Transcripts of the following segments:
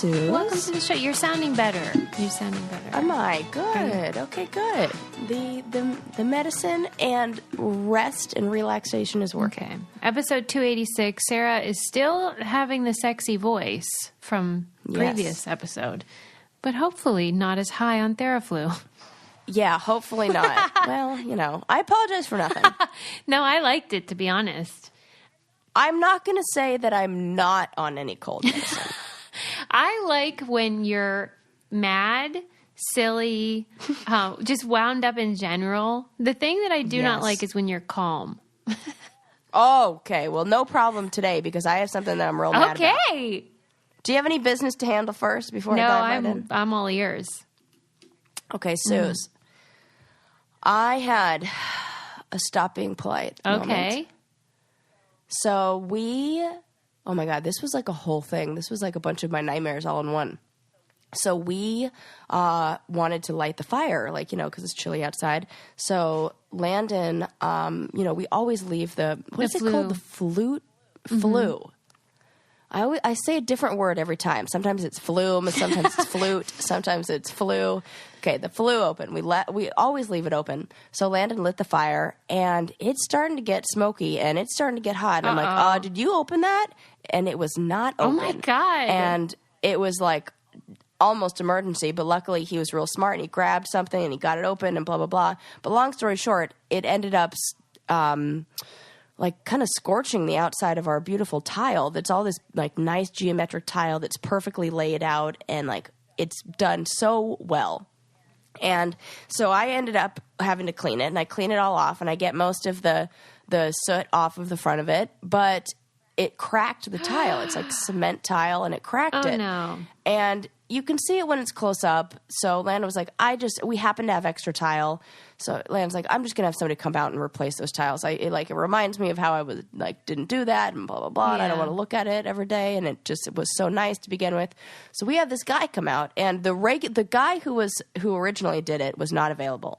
Sue. Welcome to the show. You're sounding better. You're sounding better. Am I? Good. Okay, good. The medicine and rest and relaxation is working. Okay. Episode 286. Sarah is still having the sexy voice from previous episode, but hopefully not as high on Theraflu. Yeah, hopefully not. Well, I apologize for nothing. No, I liked it, to be honest. I'm not going to say that I'm not on any cold medicine. I like when you're mad, silly, just wound up in general. The thing that I do not like is when you're calm. Oh, okay. Well, no problem today because I have something that I'm real mad about. Okay. Do you have any business to handle first before I dive right in? No, I'm all ears. Okay, Suze. I had a stop being polite moment. So oh my God, this was like a whole thing. This was like a bunch of my nightmares all in one. So we wanted to light the fire, because it's chilly outside. So Landon, we always leave what's it called? The flute? Mm-hmm. Flue. I say a different word every time. Sometimes it's flume, sometimes it's flute, sometimes it's flu. Okay, the flue open. We always leave it open. So Landon lit the fire, and it's starting to get smoky, and it's starting to get hot. And I'm like, did you open that? And it was not open. Oh, my God. And it was like almost emergency, but luckily he was real smart, and he grabbed something, and he got it open, and blah, blah, blah. But long story short, it ended up kind of scorching the outside of our beautiful tile. That's all this nice geometric tile that's perfectly laid out, and it's done so well. And so I ended up having to clean it, and I clean it all off, and I get most of the soot off of the front of it, but it cracked the tile. It's like cement tile, and it cracked it. Oh, no. And you can see it when it's close up. So Landon was like, we happen to have extra tile. So Landon's like, I'm just going to have somebody come out and replace those tiles. It reminds me of how I was didn't do that and blah, blah, blah. Yeah. And I don't want to look at it every day. And it was so nice to begin with. So we have this guy come out, and the guy who originally did it was not available.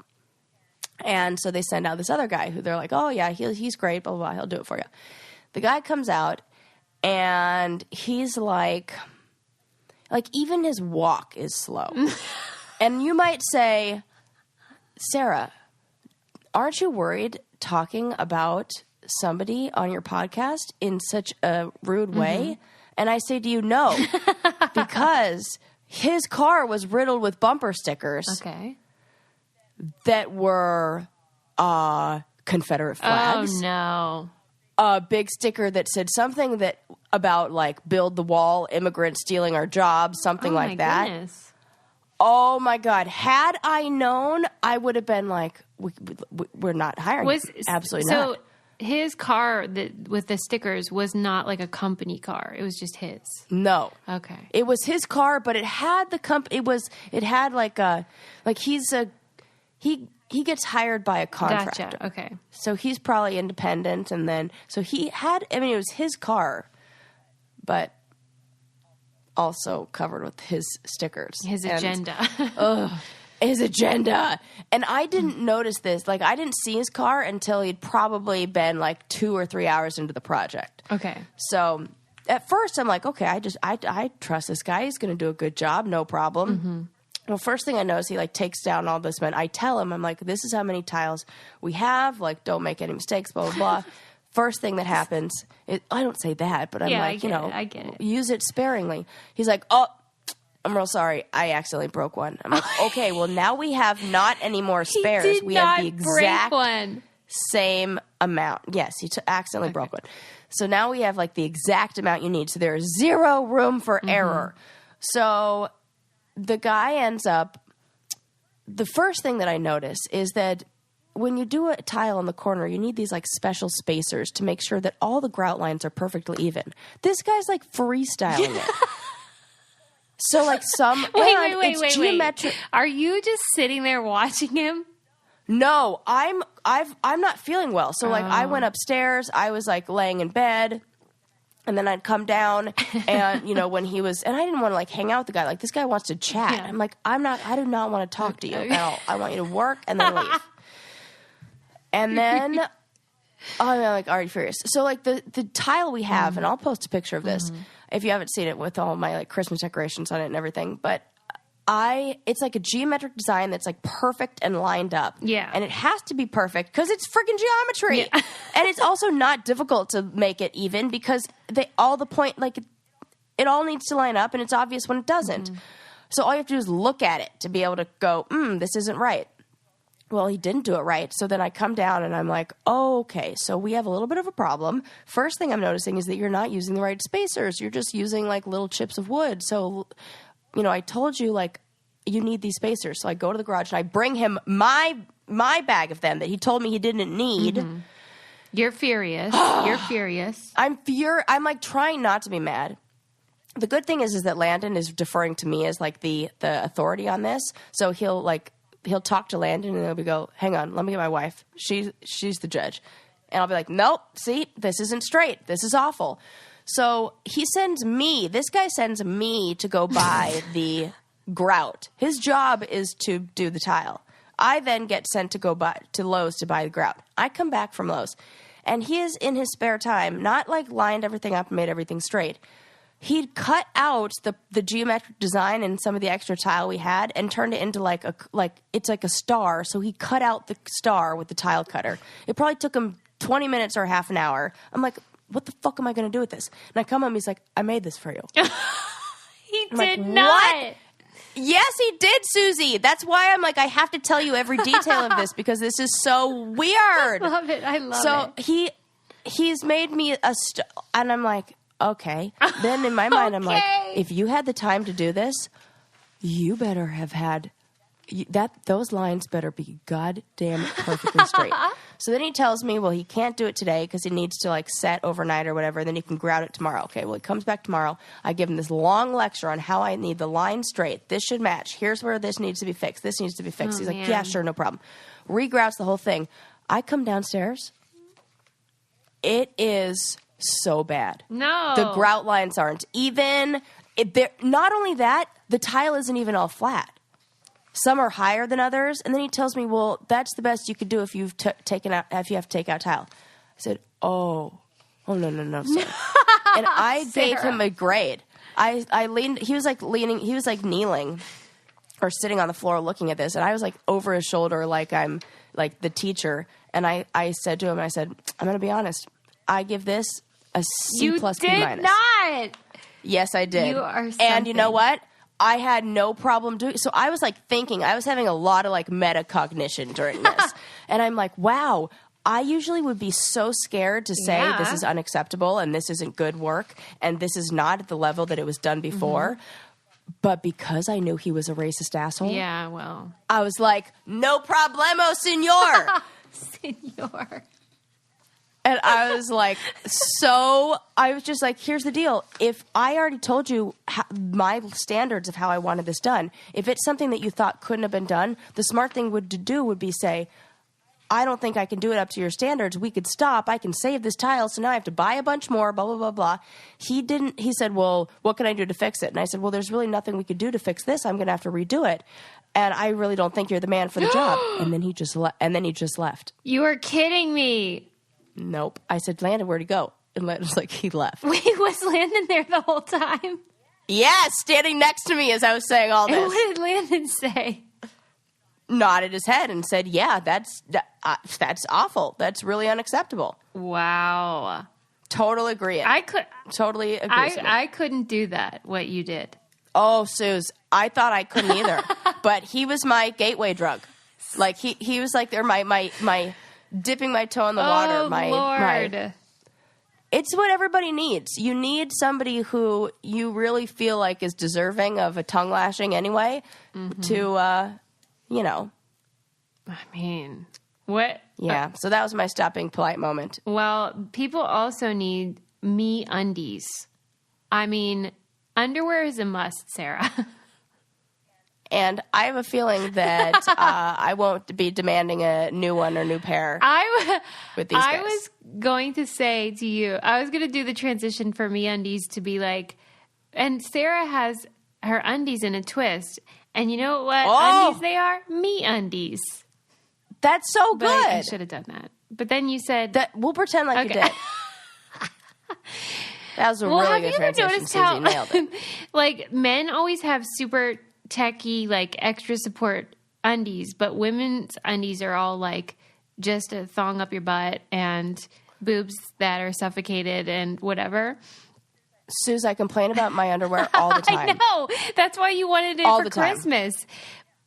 And so they send out this other guy who they're like, oh yeah, he's great, blah, blah, blah. He'll do it for you. The guy comes out, and he's like even his walk is slow. And you might say, Sarah, aren't you worried talking about somebody on your podcast in such a rude way? Mm-hmm. And I say to you, no, because his car was riddled with bumper stickers that were Confederate flags. Oh, no. A big sticker that said something about build the wall, immigrants stealing our jobs, something like that. Goodness. Oh my God. Had I known, I would have been like, we're not hiring. Absolutely not. So his car with the stickers was not like a company car. It was just his. No. Okay. It was his car, but it had the company. It had he gets hired by a contractor. Gotcha. Okay. So he's probably independent, and then it was his car, but also covered with his stickers. His agenda. His agenda. And I didn't notice this. I didn't see his car until he'd probably been 2 or 3 hours into the project. Okay. So at first I'm like, okay, I trust this guy. He's going to do a good job. No problem. Mm-hmm. Well, first thing I notice, he takes down all this cement. I tell him, I'm like, this is how many tiles we have. Don't make any mistakes, blah, blah, blah. First thing that happens, I don't say that, but I'm I get it. Use it sparingly. He's like, oh, I'm real sorry. I accidentally broke one. I'm like, okay, well, now we have not any more spares. We have the exact same amount. Yes, he accidentally broke one. So now we have the exact amount you need. So there is zero room for error. So the guy ends up, the first thing that I notice is that when you do a tile in the corner, you need these special spacers to make sure that all the grout lines are perfectly even. This guy's freestyling it. So wait, geometric. Are you just sitting there watching him? No, I'm not feeling well. So I went upstairs, I was laying in bed. And then I'd come down and, when he was, and I didn't want to hang out with the guy. This guy wants to chat. Yeah. I'm like, I do not want to talk to you at all. I want you to work and then leave. And then I'm like already furious. So like the tile we have, and I'll post a picture of this if you haven't seen it with all my like Christmas decorations on it and everything. But it's like a geometric design that's like perfect and lined up. Yeah. And it has to be perfect because it's freaking geometry. Yeah. And it's also not difficult to make it even because it all needs to line up and it's obvious when it doesn't. So all you have to do is look at it to be able to go, this isn't right. Well, he didn't do it right. So then I come down and I'm like, oh, okay, so we have a little bit of a problem. First thing I'm noticing is that you're not using the right spacers. You're just using like little chips of wood. So, I told you like you need these spacers. So I go to the garage and I bring him my bag of them that he told me he didn't need. You're furious. You're furious. I'm like trying not to be mad. The good thing is that Landon is deferring to me as like the authority on this. So he'll talk to Landon and he'll go, hang on, let me get my wife. She's the judge. And I'll be like, nope, see, this isn't straight. This is awful. So this guy sends me to go buy the grout. His job is to do the tile. I then get sent to go to Lowe's to buy the grout. I come back from Lowe's and he is in his spare time, not like lined everything up and made everything straight. He'd cut out the geometric design and some of the extra tile we had and turned it into it's like a star. So he cut out the star with the tile cutter. It probably took him 20 minutes or half an hour. I'm like, what the fuck am I going to do with this? And I come home, he's like, I made this for you. He I'm did like, not. What? Yes, he did, Susie. That's why I'm like, I have to tell you every detail of this because this is so weird. I love it. I love it. So he's made me and I'm like, okay. Then in my mind, I'm like, if you had the time to do this, you better have had those lines better be goddamn perfectly straight. So then he tells me, well, he can't do it today because he needs to like set overnight or whatever. Then he can grout it tomorrow. Okay. Well, he comes back tomorrow. I give him this long lecture on how I need the line straight. This should match. Here's where this needs to be fixed. This needs to be fixed. He's like, yeah, sure. No problem. Regrouts the whole thing. I come downstairs. It is so bad. No. The grout lines aren't even. Not only that, the tile isn't even all flat. Some are higher than others. And then he tells me, well, that's the best you could do if you've if you have to take out tile. I said, no, sir. And I gave him a grade. I leaned, he was like kneeling or sitting on the floor looking at this. And I was like over his shoulder, like I'm like the teacher. And I said to him, I'm going to be honest. I give this a C plus B minus. You did not. Yes, I did. You are something. And you know what? I had no problem doing. So I was like thinking, I was having a lot of like metacognition during this. And I'm like, wow, I usually would be so scared to say this is unacceptable and this isn't good work and this is not at the level that it was done before. But because I knew he was a racist asshole. Yeah, well. I was like, no problemo, senor. Senor. And I was like, I was just like, here's the deal. If I already told you my standards of how I wanted this done, if it's something that you thought couldn't have been done, the smart thing to do would be say, I don't think I can do it up to your standards. We could stop. I can save this tile. So now I have to buy a bunch more, blah, blah, blah, blah. He said, well, what can I do to fix it? And I said, well, there's really nothing we could do to fix this. I'm going to have to redo it. And I really don't think you're the man for the job. And then he just left. You are kidding me. Nope. I said, Landon, where'd he go? And Landon's like, he left. Wait, was Landon there the whole time? Yes, standing next to me as I was saying all this. And what did Landon say? Nodded his head and said, yeah, that's awful. That's really unacceptable. Wow. Total agree. Totally agree. I couldn't do that, what you did. Oh, Suze, I thought I couldn't either. But he was my gateway drug. Like, he was like, they're my dipping my toe in the water. Oh, Lord. It's what everybody needs. You need somebody who you really feel like is deserving of a tongue lashing anyway to, I mean, what? Yeah. So that was my stop being polite moment. Well, people also need me undies. I mean, underwear is a must, Sarah. And I have a feeling that I won't be demanding a new one or new pair with these guys. I was going to say to you, I was going to do the transition for me undies to be like, and Sarah has her undies in a twist. And you know what undies they are? Me undies. That's so good. But I should have done that. But then you said that. We'll pretend like you did. That was a really good transition, Susie. Nailed it. Like, men always have super techie, like, extra support undies, but women's undies are all, like, just a thong up your butt and boobs that are suffocated and whatever. Suze, I complain about my underwear all the time. I know. That's why you wanted it all for Christmas.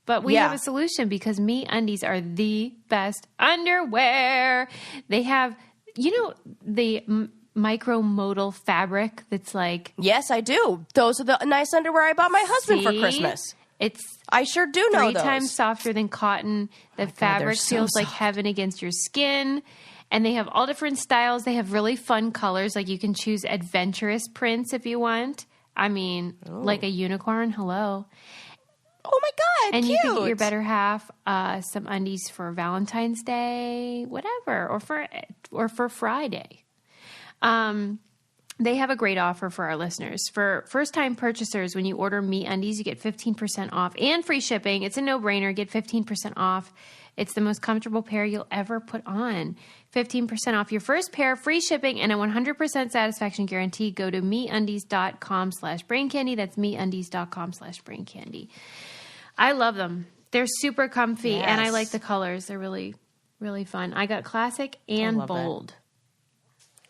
But we have a solution because Me Undies are the best underwear. They have, the micromodal fabric that's like... Yes, I do. Those are the nice underwear I bought my husband for Christmas. I sure do know 3 those. times softer than cotton. The fabric feels like heaven against your skin. And they have all different styles. They have really fun colors. Like you can choose adventurous prints if you want. I mean, like a unicorn. Hello. Oh my God, and cute. You can get your better half some undies for Valentine's Day, whatever, or for Friday. They have a great offer for our listeners. For first-time purchasers, when you order Me Undies, you get 15% off and free shipping. It's a no-brainer. Get 15% off. It's the most comfortable pair you'll ever put on. 15% off your first pair, free shipping, and a 100% satisfaction guarantee. Go to meundies.com/braincandy. That's meundies.com/braincandy. I love them. They're super comfy, and I like the colors. They're really, really fun. I got classic and bold.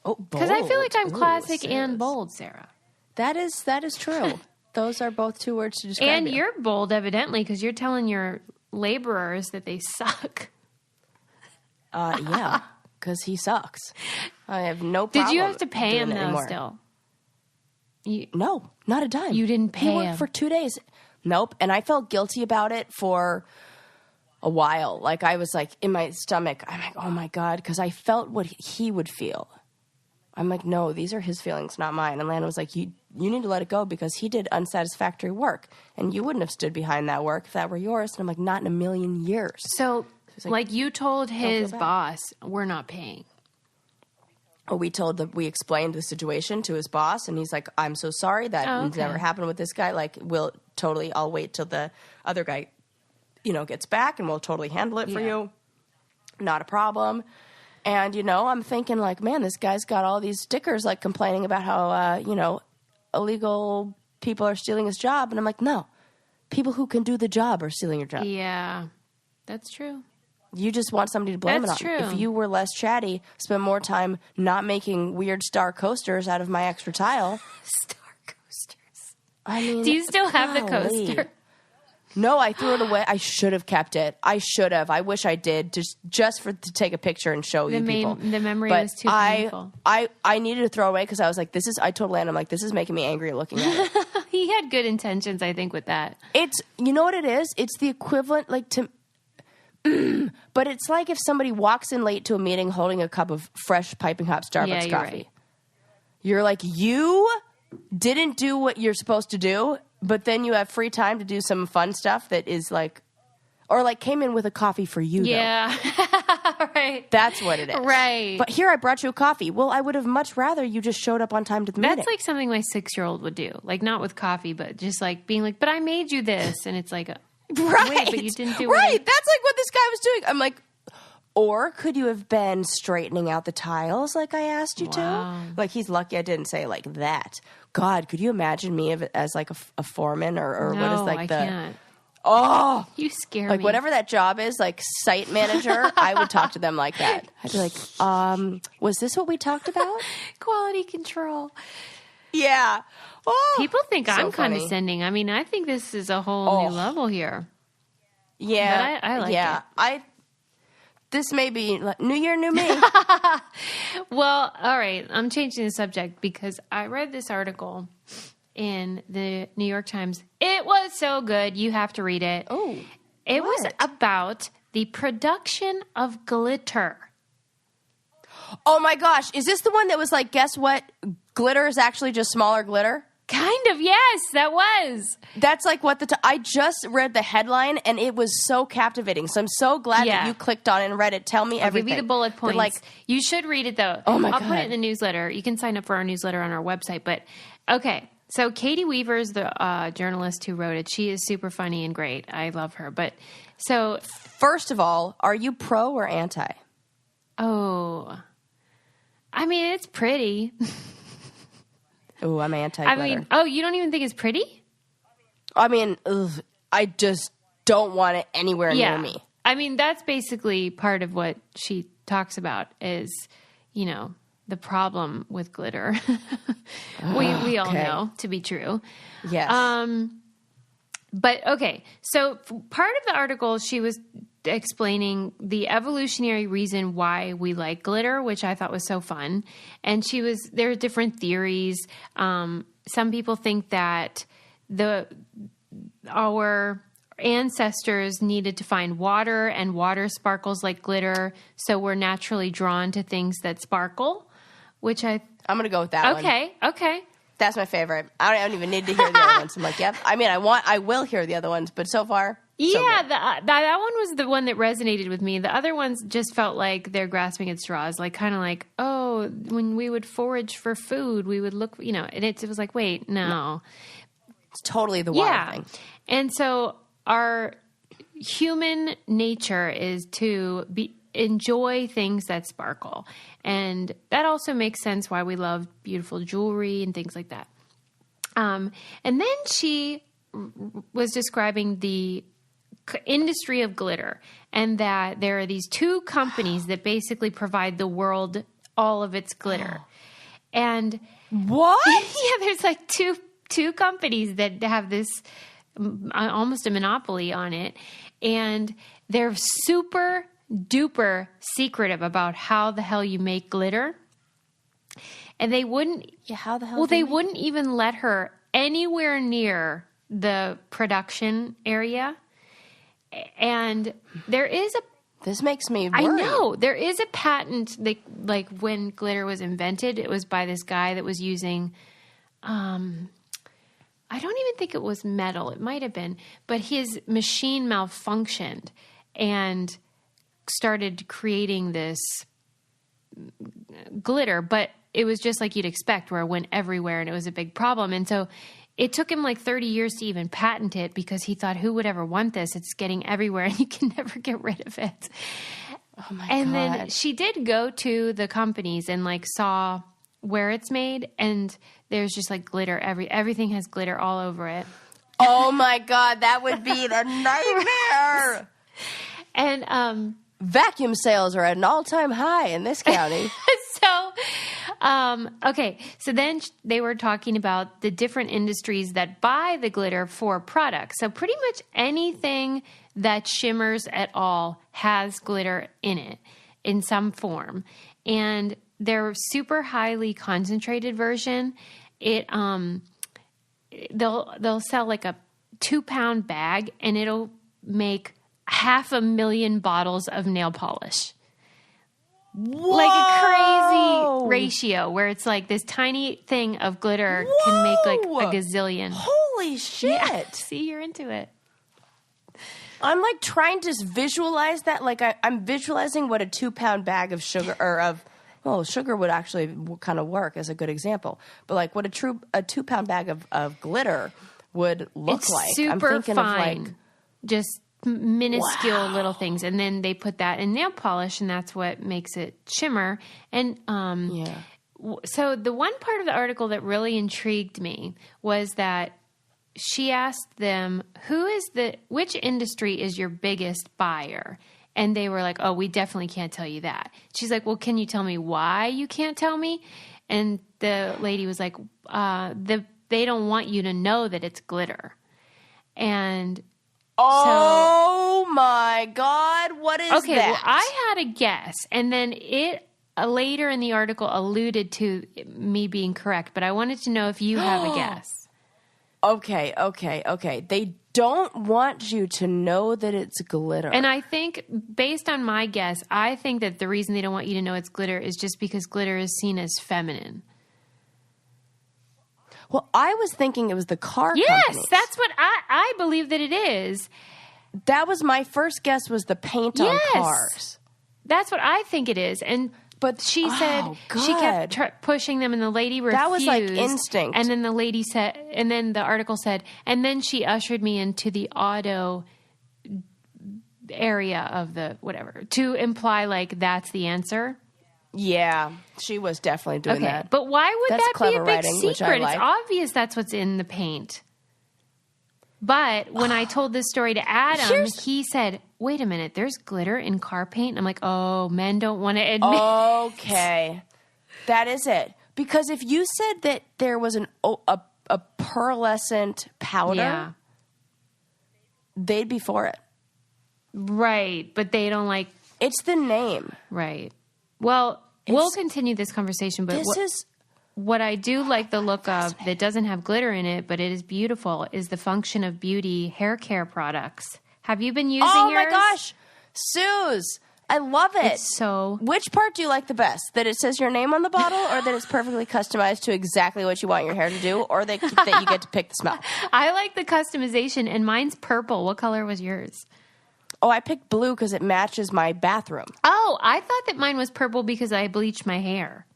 Oh, bold. Because I feel like I'm classic and bold, Sarah. That is true. Those are both 2 words to describe And you. you're bold, evidently, because you're telling your laborers that they suck. Yeah, because he sucks. I have no problem. Did you have to pay him, though, anymore. still? No, not a dime. You didn't pay him? He worked for 2 days. Nope. And I felt guilty about it for a while. Like, I was, like, in my stomach. I'm like, oh, my God, because I felt what he would feel. I'm like, no, these are his feelings, not mine. And Lana was like, you need to let it go because he did unsatisfactory work. And you wouldn't have stood behind that work if that were yours. And I'm like, not in a million years. So, like you told his boss, we're not paying. Oh, we explained the situation to his boss. And he's like, I'm so sorry that never happened with this guy. Like, I'll wait till the other guy, gets back and we'll totally handle it for you. Not a problem. And, I'm thinking like, man, this guy's got all these stickers like complaining about how, illegal people are stealing his job. And I'm like, no, people who can do the job are stealing your job. Yeah, that's true. You just want somebody to blame it on. That's true. If you were less chatty, spend more time not making weird star coasters out of my extra tile. Star coasters. I mean, do you still have the coaster? No, I threw it away. I should have kept it. I should have. I wish I did, just to take a picture and show you people. The memory was too painful. I needed to throw it away because I was like, I told Landon, I'm like, this is making me angry looking at it. He had good intentions, I think, with that. You know what it is? It's the equivalent, like, to... but it's like if somebody walks in late to a meeting holding a cup of fresh piping hot Starbucks coffee. Right. You're like, you didn't do what you're supposed to do, but then you have free time to do some fun stuff that is like, or like came in with a coffee for you. Yeah. Right. That's what it is. Right. But here I brought you a coffee. Well, I would have much rather you just showed up on time to the meeting. That's like something my 6-year-old would do. Like not with coffee, but just like being like, but I made you this. And it's like, right. Wait, but you didn't do right. That's like what this guy was doing. I'm like, or could you have been straightening out the tiles like I asked you to? Like, he's lucky I didn't say like that. God, could you imagine me as like a foreman or no, what is like I the... can't. Oh, you scare like me. Whatever that job is, like site manager, I would talk to them like that. I'd be like, was this what we talked about? Quality control. Yeah. Oh, people think I'm funny. Condescending. I mean, I think this is a whole new level here. Yeah. But I like it. This may be like, new year, new me. Well, all right. I'm changing the subject because I read this article in the New York Times. It was so good. You have to read it. Oh, it was about the production of glitter. Oh my gosh. Is this the one that was like, guess what? Glitter is actually just smaller glitter? Kind of, yes, that was. That's like what I just read the headline and it was so captivating. So I'm so glad that you clicked on it and read it. Tell me everything. I'll give you the bullet points. Like, you should read it though. Oh my God. I'll put it in the newsletter. You can sign up for our newsletter on our website. But okay, so Katie Weaver is the journalist who wrote it. She is super funny and great. I love her. But so first of all, are you pro or anti? Oh, I mean, it's pretty. Ooh, I'm anti-glitter. I mean, oh, you don't even think it's pretty? I mean, I just don't want it anywhere near me. I mean, that's basically part of what she talks about is, the problem with glitter. we all know to be true. Yes. But okay, so part of the article, she was explaining the evolutionary reason why we like glitter, which I thought was so fun. And there are different theories. Some people think that our ancestors needed to find water, and water sparkles like glitter, so we're naturally drawn to things that sparkle, which I'm going to go with that one. Okay. That's my favorite. I don't even need to hear the other ones. I'm like, yep. I mean, I will hear the other ones, but so far, yeah, that one was the one that resonated with me. The other ones just felt like they're grasping at straws, like kind of like, oh, when we would forage for food, we would look, and it was like, wait, no. It's totally the water thing. And so our human nature is to enjoy things that sparkle. And that also makes sense why we love beautiful jewelry and things like that. And then she was describing the industry of glitter, and that there are these two companies that basically provide the world all of its glitter. And what? Yeah, there's like two companies that have this almost a monopoly on it, and they're super duper secretive about how the hell you make glitter. And they wouldn't how the hell well they wouldn't even let her anywhere near the production area. And there is this makes me worried. I know there is a patent that, like, when glitter was invented, it was by this guy that was using I don't even think it was metal. It might have been, but his machine malfunctioned and started creating this glitter, but it was just like you'd expect, where it went everywhere and it was a big problem. And so it took him like 30 years to even patent it, because he thought, who would ever want this? It's getting everywhere and you can never get rid of it. Oh my and God. Then she did go to the companies and like saw where it's made, and there's just like glitter. Everything has glitter all over it. Oh my God, that would be the nightmare. And vacuum sales are at an all-time high in this county. Okay. So then they were talking about the different industries that buy the glitter for products. So pretty much anything that shimmers at all has glitter in it in some form. And their super highly concentrated version, they'll sell like a 2-pound bag, and it'll make 500,000 bottles of nail polish. Whoa! Like a crazy ratio, where it's like this tiny thing of glitter can make like a gazillion. Holy shit. Yeah. See, you're into it. I'm like trying to visualize that. Like I'm visualizing what a 2-pound bag of sugar sugar would actually kind of work as a good example. But like what a 2-pound bag of glitter would look it's like. Super I'm thinking fine. Of like just minuscule little things, and then they put that in nail polish, and that's what makes it shimmer. And so the one part of the article that really intrigued me was that she asked them, which industry is your biggest buyer? And they were like, oh, we definitely can't tell you that. She's like, well, can you tell me why you can't tell me? And the lady was like, they don't want you to know that it's glitter. And oh my God, what is that? Okay, well, I had a guess, and then it later in the article alluded to me being correct, but I wanted to know if you have a guess. Okay. They don't want you to know that it's glitter. And I think, based on my guess, I think that the reason they don't want you to know it's glitter is just because glitter is seen as feminine. Well, I was thinking it was the car companies. Yes, that's what I believe that it is. That was my first guess, was the paint on cars. That's what I think it is. But she said she kept pushing them, and the lady refused. That was like instinct. And then the lady said, and then the article said, and then she ushered me into the auto area of the whatever to imply like that's the answer. Yeah, she was definitely doing that. But why would That's that be clever a big writing, which I secret? like. It's obvious that's what's in the paint. But when I told this story to Adam, he said, wait a minute, there's glitter in car paint? And I'm like, oh, men don't want to admit. Okay. That is it. Because if you said that there was a pearlescent powder, they'd be for it. Right. But they don't like. It's the name. Right. Well, we'll continue this conversation. But what I do like the look of that doesn't have glitter in it, but it is beautiful, is the Function of Beauty hair care products. Have you been using yours? Oh my gosh. Suze, I love it. It's so... Which part do you like the best? That it says your name on the bottle, or that it's perfectly customized to exactly what you want your hair to do, or that you get to pick the smell? I like the customization, and mine's purple. What color was yours? Oh, I picked blue because it matches my bathroom. Oh, I thought that mine was purple because I bleached my hair.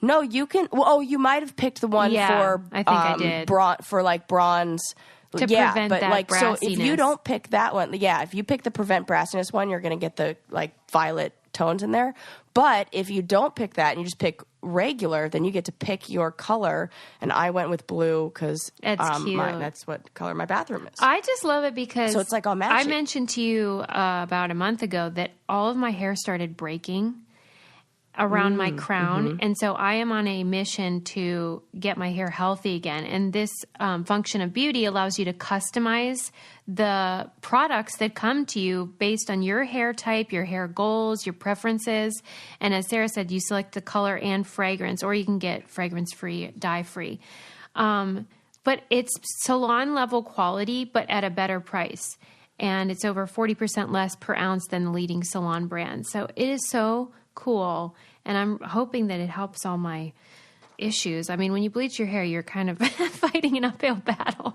No, you can. Well, you might have picked the one for. I think I did for like bronze to prevent but that like brassiness. so, if you don't pick that one, if you pick the prevent brassiness one, you're going to get the like violet tones in there. But if you don't pick that and you just pick regular, then you get to pick your color. And I went with blue because that's what color my bathroom is. I just love it because so it's like all matching. I mentioned to you about a month ago that all of my hair started breaking around my crown. And so I am on a mission to get my hair healthy again. And this Function of Beauty allows you to customize the products that come to you based on your hair type, your hair goals, your preferences. And as Sarah said, you select the color and fragrance, or you can get fragrance-free, dye-free. But it's salon-level quality, but at a better price. And it's over 40% less per ounce than the leading salon brand. So it is so cool, and I'm hoping that it helps all my issues. I mean, when you bleach your hair, you're kind of fighting an uphill battle.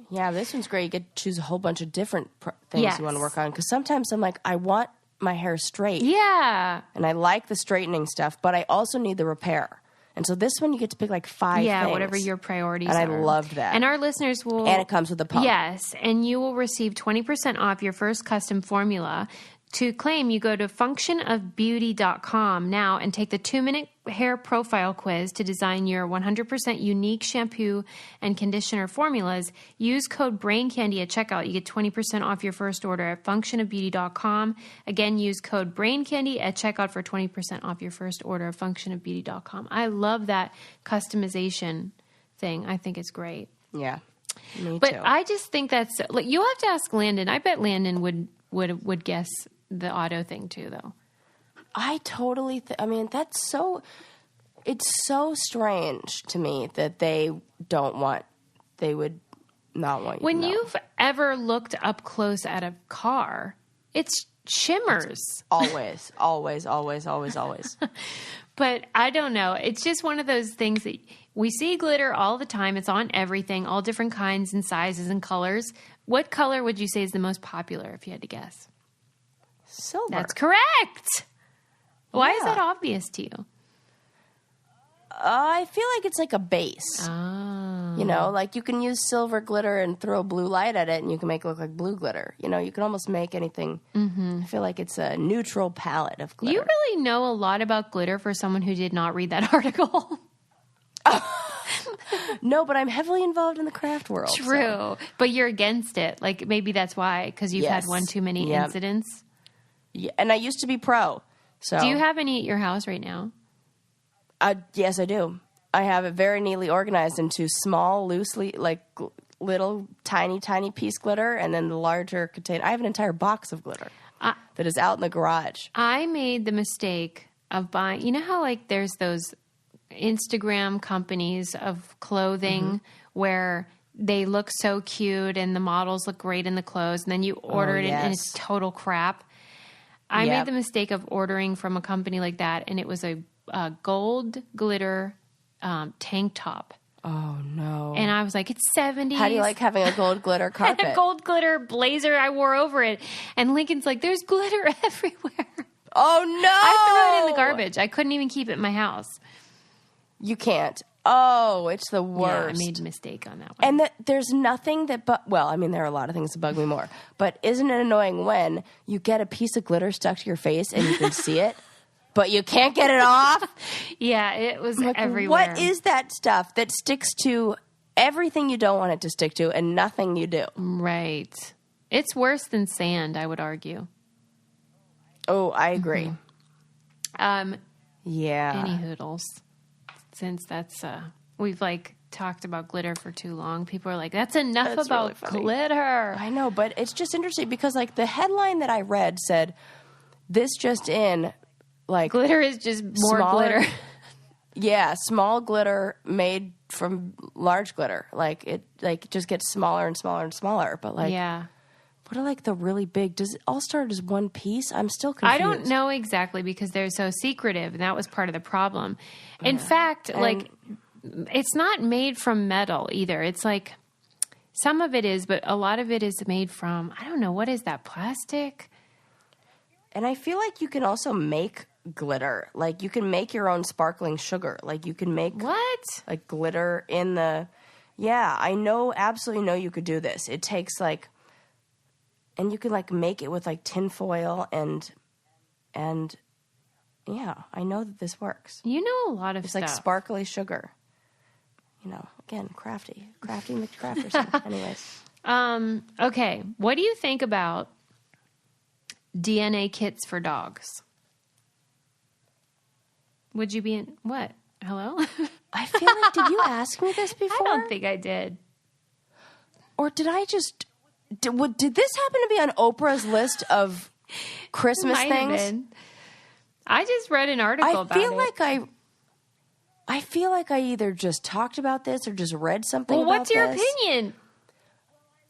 Yeah, this one's great. You get to choose a whole bunch of different things you want to work on. Because sometimes I'm like, I want my hair straight. Yeah. And I like the straightening stuff, but I also need the repair. And so this one, you get to pick like 5 things. Yeah, whatever your priorities are. And I loved that. And our listeners will... And it comes with a pump. Yes, and you will receive 20% off your first custom formula. To claim, you go to functionofbeauty.com now and take the 2-minute hair profile quiz to design your 100% unique shampoo and conditioner formulas. Use code BRAINCANDY at checkout. You get 20% off your first order at functionofbeauty.com. Again, use code BRAINCANDY at checkout for 20% off your first order at functionofbeauty.com. I love that customization thing. I think it's great. Yeah, me but too. I just think that's... like, you'll have to ask Landon. I bet Landon would guess the auto thing too, though. I totally I mean, that's so... It's so strange to me that they would not want you when to know. You've ever looked up close at a car, it's shimmers. Always, always, always, always, always. But I don't know. It's just one of those things that we see glitter all the time. It's on everything, all different kinds and sizes and colors. What color would you say is the most popular, if you had to guess? Silver. That's correct. Why is that obvious to you? I feel like it's like a base. Oh. You know, like you can use silver glitter and throw blue light at it and you can make it look like blue glitter. You know, you can almost make anything. I feel like it's a neutral palette of glitter. You really know a lot about glitter for someone who did not read that article. No, but I'm heavily involved in the craft world. True. So. But you're against it. Like maybe that's why, because you've had one too many incidents. Yeah, and I used to be pro. So do you have any at your house right now? Yes, I do. I have it very neatly organized into small, loosely, like little, tiny piece glitter, and then the larger container. I have an entire box of glitter that is out in the garage. I made the mistake of buying. You know how like there's those Instagram companies of clothing where they look so cute and the models look great in the clothes, and then you order it and it's total crap. I made the mistake of ordering from a company like that, and it was a gold glitter tank top. Oh, no. And I was like, it's 70s. How do you like having a gold glitter carpet? And a gold glitter blazer I wore over it. And Lincoln's like, there's glitter everywhere. Oh, no. I threw it in the garbage. I couldn't even keep it in my house. You can't. Oh, it's the Yeah, worst. I made a mistake on that one. And there's nothing that, well, I mean, there are a lot of things that bug me more. But isn't it annoying when you get a piece of glitter stuck to your face and you can see it, but you can't get it off? Yeah, it was Like, everywhere. what is that stuff that sticks to everything you don't want it to stick to and nothing you do? Right. It's worse than sand, I would argue. Oh, I agree. Yeah. Yeah. Any hoodles. Since that's we've like talked about glitter for too long, people are like, that's enough That's about really funny. glitter. I know, but it's just interesting because, like, the headline that I read said, this just in, like... Glitter is just more smaller- glitter. Yeah, small glitter made from large glitter. Like, it just gets smaller and smaller and smaller. But, like, Yeah. what are, like, the really big... Does it all start as one piece? I'm still confused. I don't know exactly because they're so secretive, and that was part of the problem. In fact, like, it's not made from metal either. It's like, some of it is, but a lot of it is made from, I don't know, what is that, plastic? And I feel like you can also make glitter. Like, you can make your own sparkling sugar. Like, you can make... What? Like, glitter in the... Yeah, I know, absolutely know you could do this. It takes, like... And you can, like, make it with, like, tinfoil and yeah, I know that this works. You know a lot of It's stuff. like sparkly sugar. You know, again, crafty McCrafterson. Anyways. Okay, what do you think about DNA kits for dogs? Would you be in... What? Hello? I feel like, did you ask me this before? I don't think I did. Or did I just... Did this happen to be on Oprah's list of Christmas Might have things? been. I just read an article I about feel it. like I feel like I either just talked about this or just read something Well, about what's your this. opinion?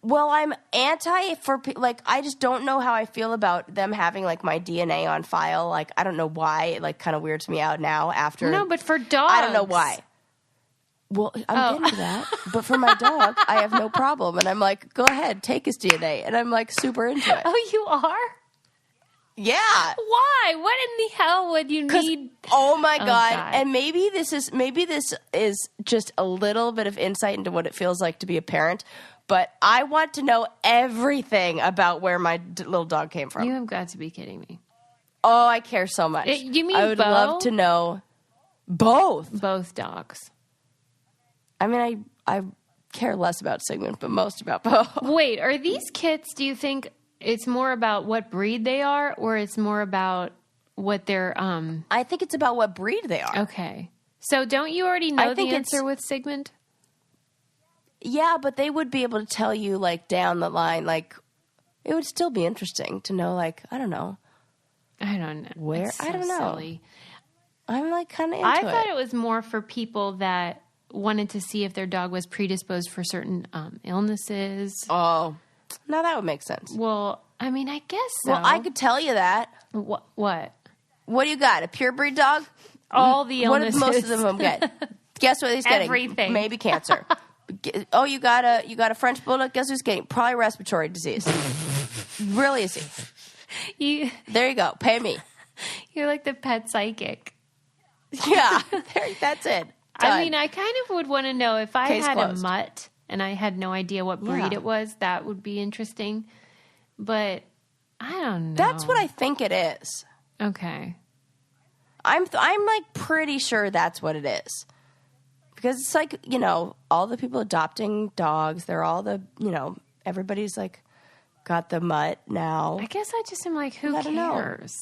Well, I'm anti for, like, I just don't know how I feel about them having, like, my DNA on file. Like, I don't know why. It, like, kind of weirds me out now after. No, but for dogs. I don't know why. Well, I'm getting to that. But for my dog, I have no problem. And I'm like, go ahead, take his DNA. And I'm, like, super into it. Oh, you are? Yeah. Why? What in the hell would you need? Oh my God. God. And maybe this is just a little bit of insight into what it feels like to be a parent. But I want to know everything about where my little dog came from. You have got to be kidding me. Oh, I care so much. You mean I would Bo? love to know both. Both dogs. I mean, I care less about Sigmund, but most about Bo. Wait, are these kits, do you think it's more about what breed they are, or it's more about what they're... I think it's about what breed they are. Okay. So don't you already know I the think answer with Sigmund? Yeah, but they would be able to tell you, like, down the line, like, it would still be interesting to know, like, I don't know. I don't know. Where? It's I so don't know. silly. I'm, like, kind of into I thought it was more for people that wanted to see if their dog was predisposed for certain illnesses. Oh. Now that would make sense. Well, I mean, I guess so. Well, I could tell you that. What? What do you got? A pure breed dog? All the What illnesses. did most of them get? Guess what he's getting? Everything. Maybe cancer. Oh, you got a French bulldog? Guess who's getting? Probably respiratory disease. Really easy. There you go. Pay me. You're like the pet psychic. Yeah. That's it. Done. I mean, I kind of would want to know if I Case had closed. a mutt and I had no idea what breed it was. That would be interesting. But I don't know. That's what I think it is. Okay. I'm like pretty sure that's what it is. Because it's like, you know, all the people adopting dogs, they're all the, you know, everybody's like got the mutt now. I guess I just am like, who I don't know. cares?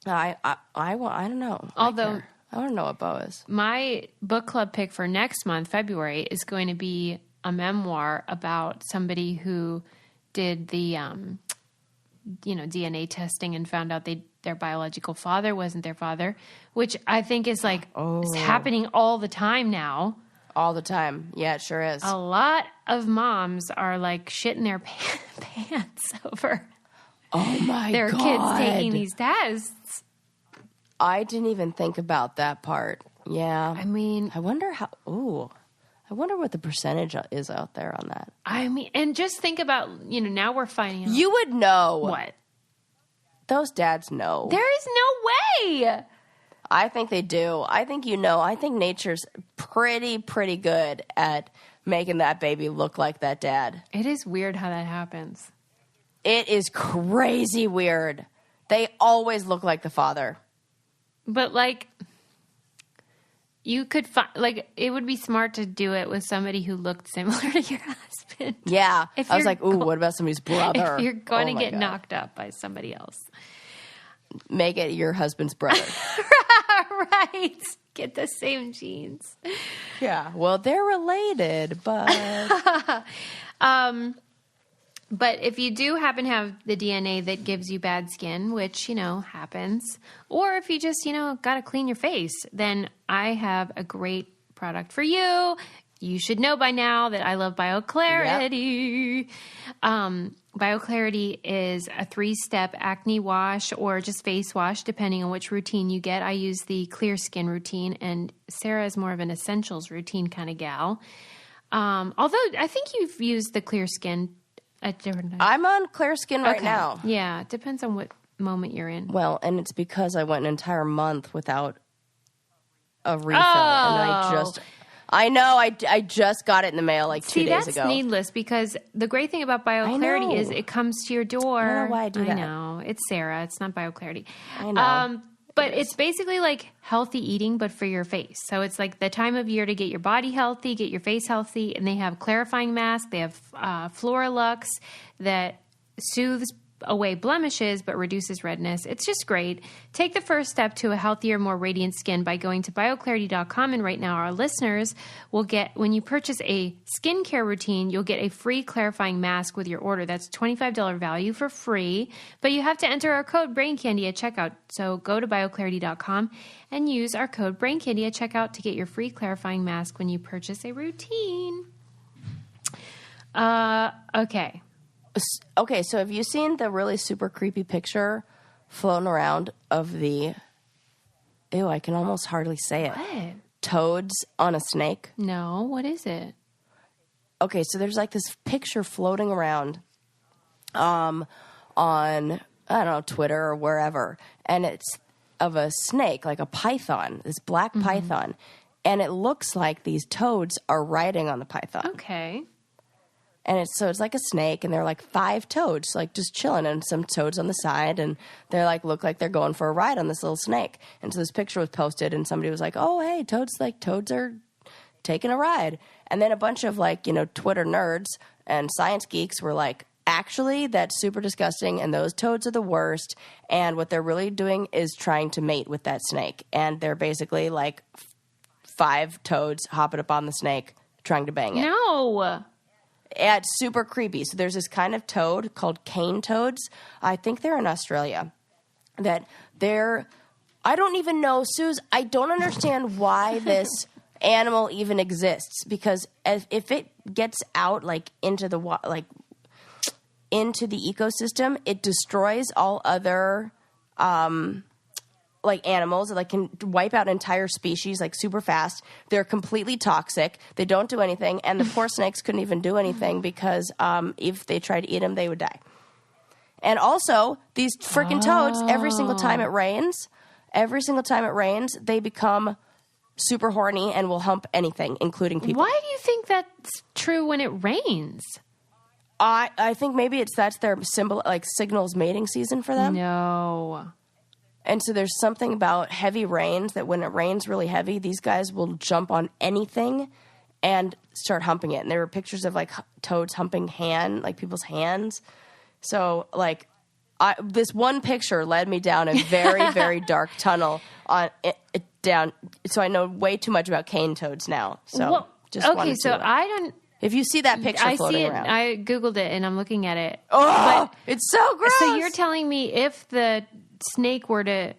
I don't know. Although I want to know what Bo is. my book club pick for next month, February, is going to be a memoir about somebody who did the, DNA testing and found out their biological father wasn't their father, which I think is like is happening all the time now. All the time. Yeah, it sure is. A lot of moms are like shitting their pants over Oh my their God. kids taking these tests. I didn't even think about that part. Yeah. I mean, I wonder what the percentage is out there on that. and just think about, now we're finding out. You would know. What? Those dads know. There is no way. I think they do. I think I think nature's pretty good at making that baby look like that dad. It is weird how that happens. It is crazy weird. They always look like the father. But like, you could find, like, it would be smart to do it with somebody who looked similar to your husband. Yeah. I was like, ooh, what about somebody's brother? If you're going to get knocked up by somebody else. Make it your husband's brother. Right. Get the same genes. Yeah. Well, they're related, but... But if you do happen to have the DNA that gives you bad skin, which, happens, or if you just, got to clean your face, then I have a great product for you. You should know by now that I love BioClarity. Yep. BioClarity is a 3-step acne wash or just face wash, depending on which routine you get. I use the clear skin routine, and Sarah is more of an essentials routine kind of gal. Although I think you've used the clear skin at different times. I'm on clear skin right now. Yeah, it depends on what moment you're in. Well, and it's because I went an entire month without a refill. And I just got it in the mail like 2 days ago. That's needless, because the great thing about BioClarity is it comes to your door. I don't know why I do that. I know. It's Sarah. It's not BioClarity. I know. But it's basically like healthy eating, but for your face. So it's like the time of year to get your body healthy, get your face healthy. And they have clarifying masks. They have Floralux that soothes away blemishes but reduces redness. It's just great. Take the first step to a healthier, more radiant skin by going to bioclarity.com. And right now our listeners will get, when you purchase a skincare routine, you'll get a free clarifying mask with your order. That's $25 value for free, but you have to enter our code BRAINCANDY at checkout. So go to bioclarity.com and use our code BRAINCANDY at checkout to get your free clarifying mask when you purchase a routine. Okay, so have you seen the really super creepy picture floating around of the... Ew, I can almost hardly say it. What? Toads on a snake? No, what is it? Okay, so there's like this picture floating around on, I don't know, Twitter or wherever, and it's of a snake, like a python, this black python, and it looks like these toads are riding on the python. Okay. And it's like a snake, and they're like 5 toads, like just chilling, and some toads on the side, and they're like, look like they're going for a ride on this little snake. And so this picture was posted, and somebody was like, oh, hey, toads are taking a ride. And then a bunch of Twitter nerds and science geeks were like, actually, that's super disgusting, and those toads are the worst. And what they're really doing is trying to mate with that snake. And they're basically like 5 toads hopping up on the snake, trying to bang it. No. Yeah, it's super creepy. So there's this kind of toad called cane toads. I think they're in Australia. I don't even know, Suze, I don't understand why this animal even exists. Because if it gets out into the ecosystem, it destroys all other animals. It can wipe out entire species super fast. They're completely toxic. They don't do anything, and the poor snakes couldn't even do anything because if they tried to eat them, they would die. And also, these freaking toads, every single time it rains, they become super horny and will hump anything, including people. Why do you think that's true when it rains? I think maybe that's their symbol, signals mating season for them. No. And so there's something about heavy rains that when it rains really heavy, these guys will jump on anything and start humping it. And there were pictures of toads humping people's hands. So this one picture led me down a very, very dark tunnel down. So I know way too much about cane toads now. So I don't. If you see that picture floating around. I Googled it and I'm looking at it. Oh, it's so gross. So you're telling me if the snake were to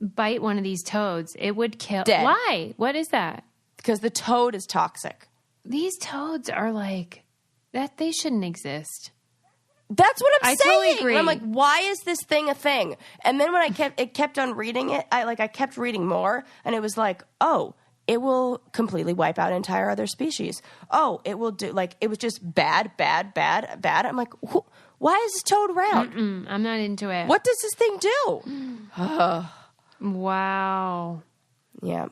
bite one of these toads, it would kill. Dead. Why? What is that? Because the toad is toxic. These toads are that. They shouldn't exist. That's what I'm saying. Totally agree. And I'm like, why is this thing a thing? And then when I kept on reading it, I kept reading more, and it was like, oh, it will completely wipe out entire other species. Oh, it will do it was just bad. I'm like, why is this toad around? I'm not into it. What does this thing do? Wow. Yeah.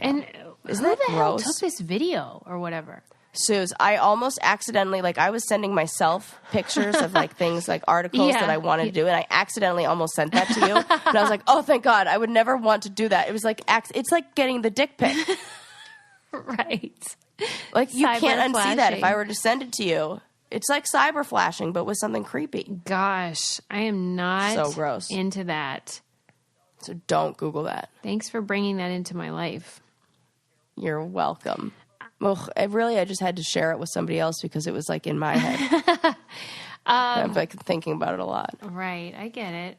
And Isn't who that the hell gross? took this video or whatever? Suze, I almost accidentally, like, I was sending myself pictures of, like, things, like, articles that I wanted to do, and I accidentally almost sent that to you. And I was like, oh, thank God, I would never want to do that. It was like, it's like getting the dick pic. Right. Like, you can't unsee that Cyber-flashing. if I were to send it to you. It's like cyber flashing, but with something creepy. Gosh, I am not So gross. into that. So don't Google that. Thanks for bringing that into my life. You're welcome. Well, I just had to share it with somebody else because it was, like, in my head. I'm, like, thinking about it a lot. Right, I get it.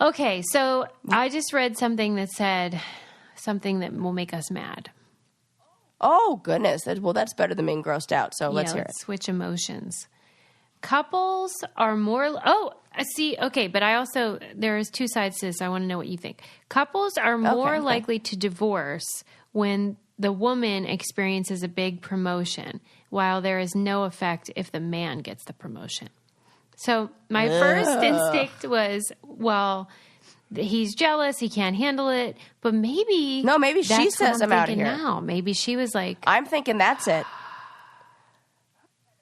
Okay, so I just read something that said something that will make us mad. Oh, goodness. Well, that's better than being grossed out, so let's hear it. Switch emotions. Couples are more... Oh, I see. Okay, but there's two sides to this. I want to know what you think. Couples are more likely to divorce when the woman experiences a big promotion, while there is no effect if the man gets the promotion. So my first instinct was, well, he's jealous, he can't handle it, but maybe... No, maybe she that's says what I'm out of thinking here. now. Maybe she was like... I'm thinking that's it.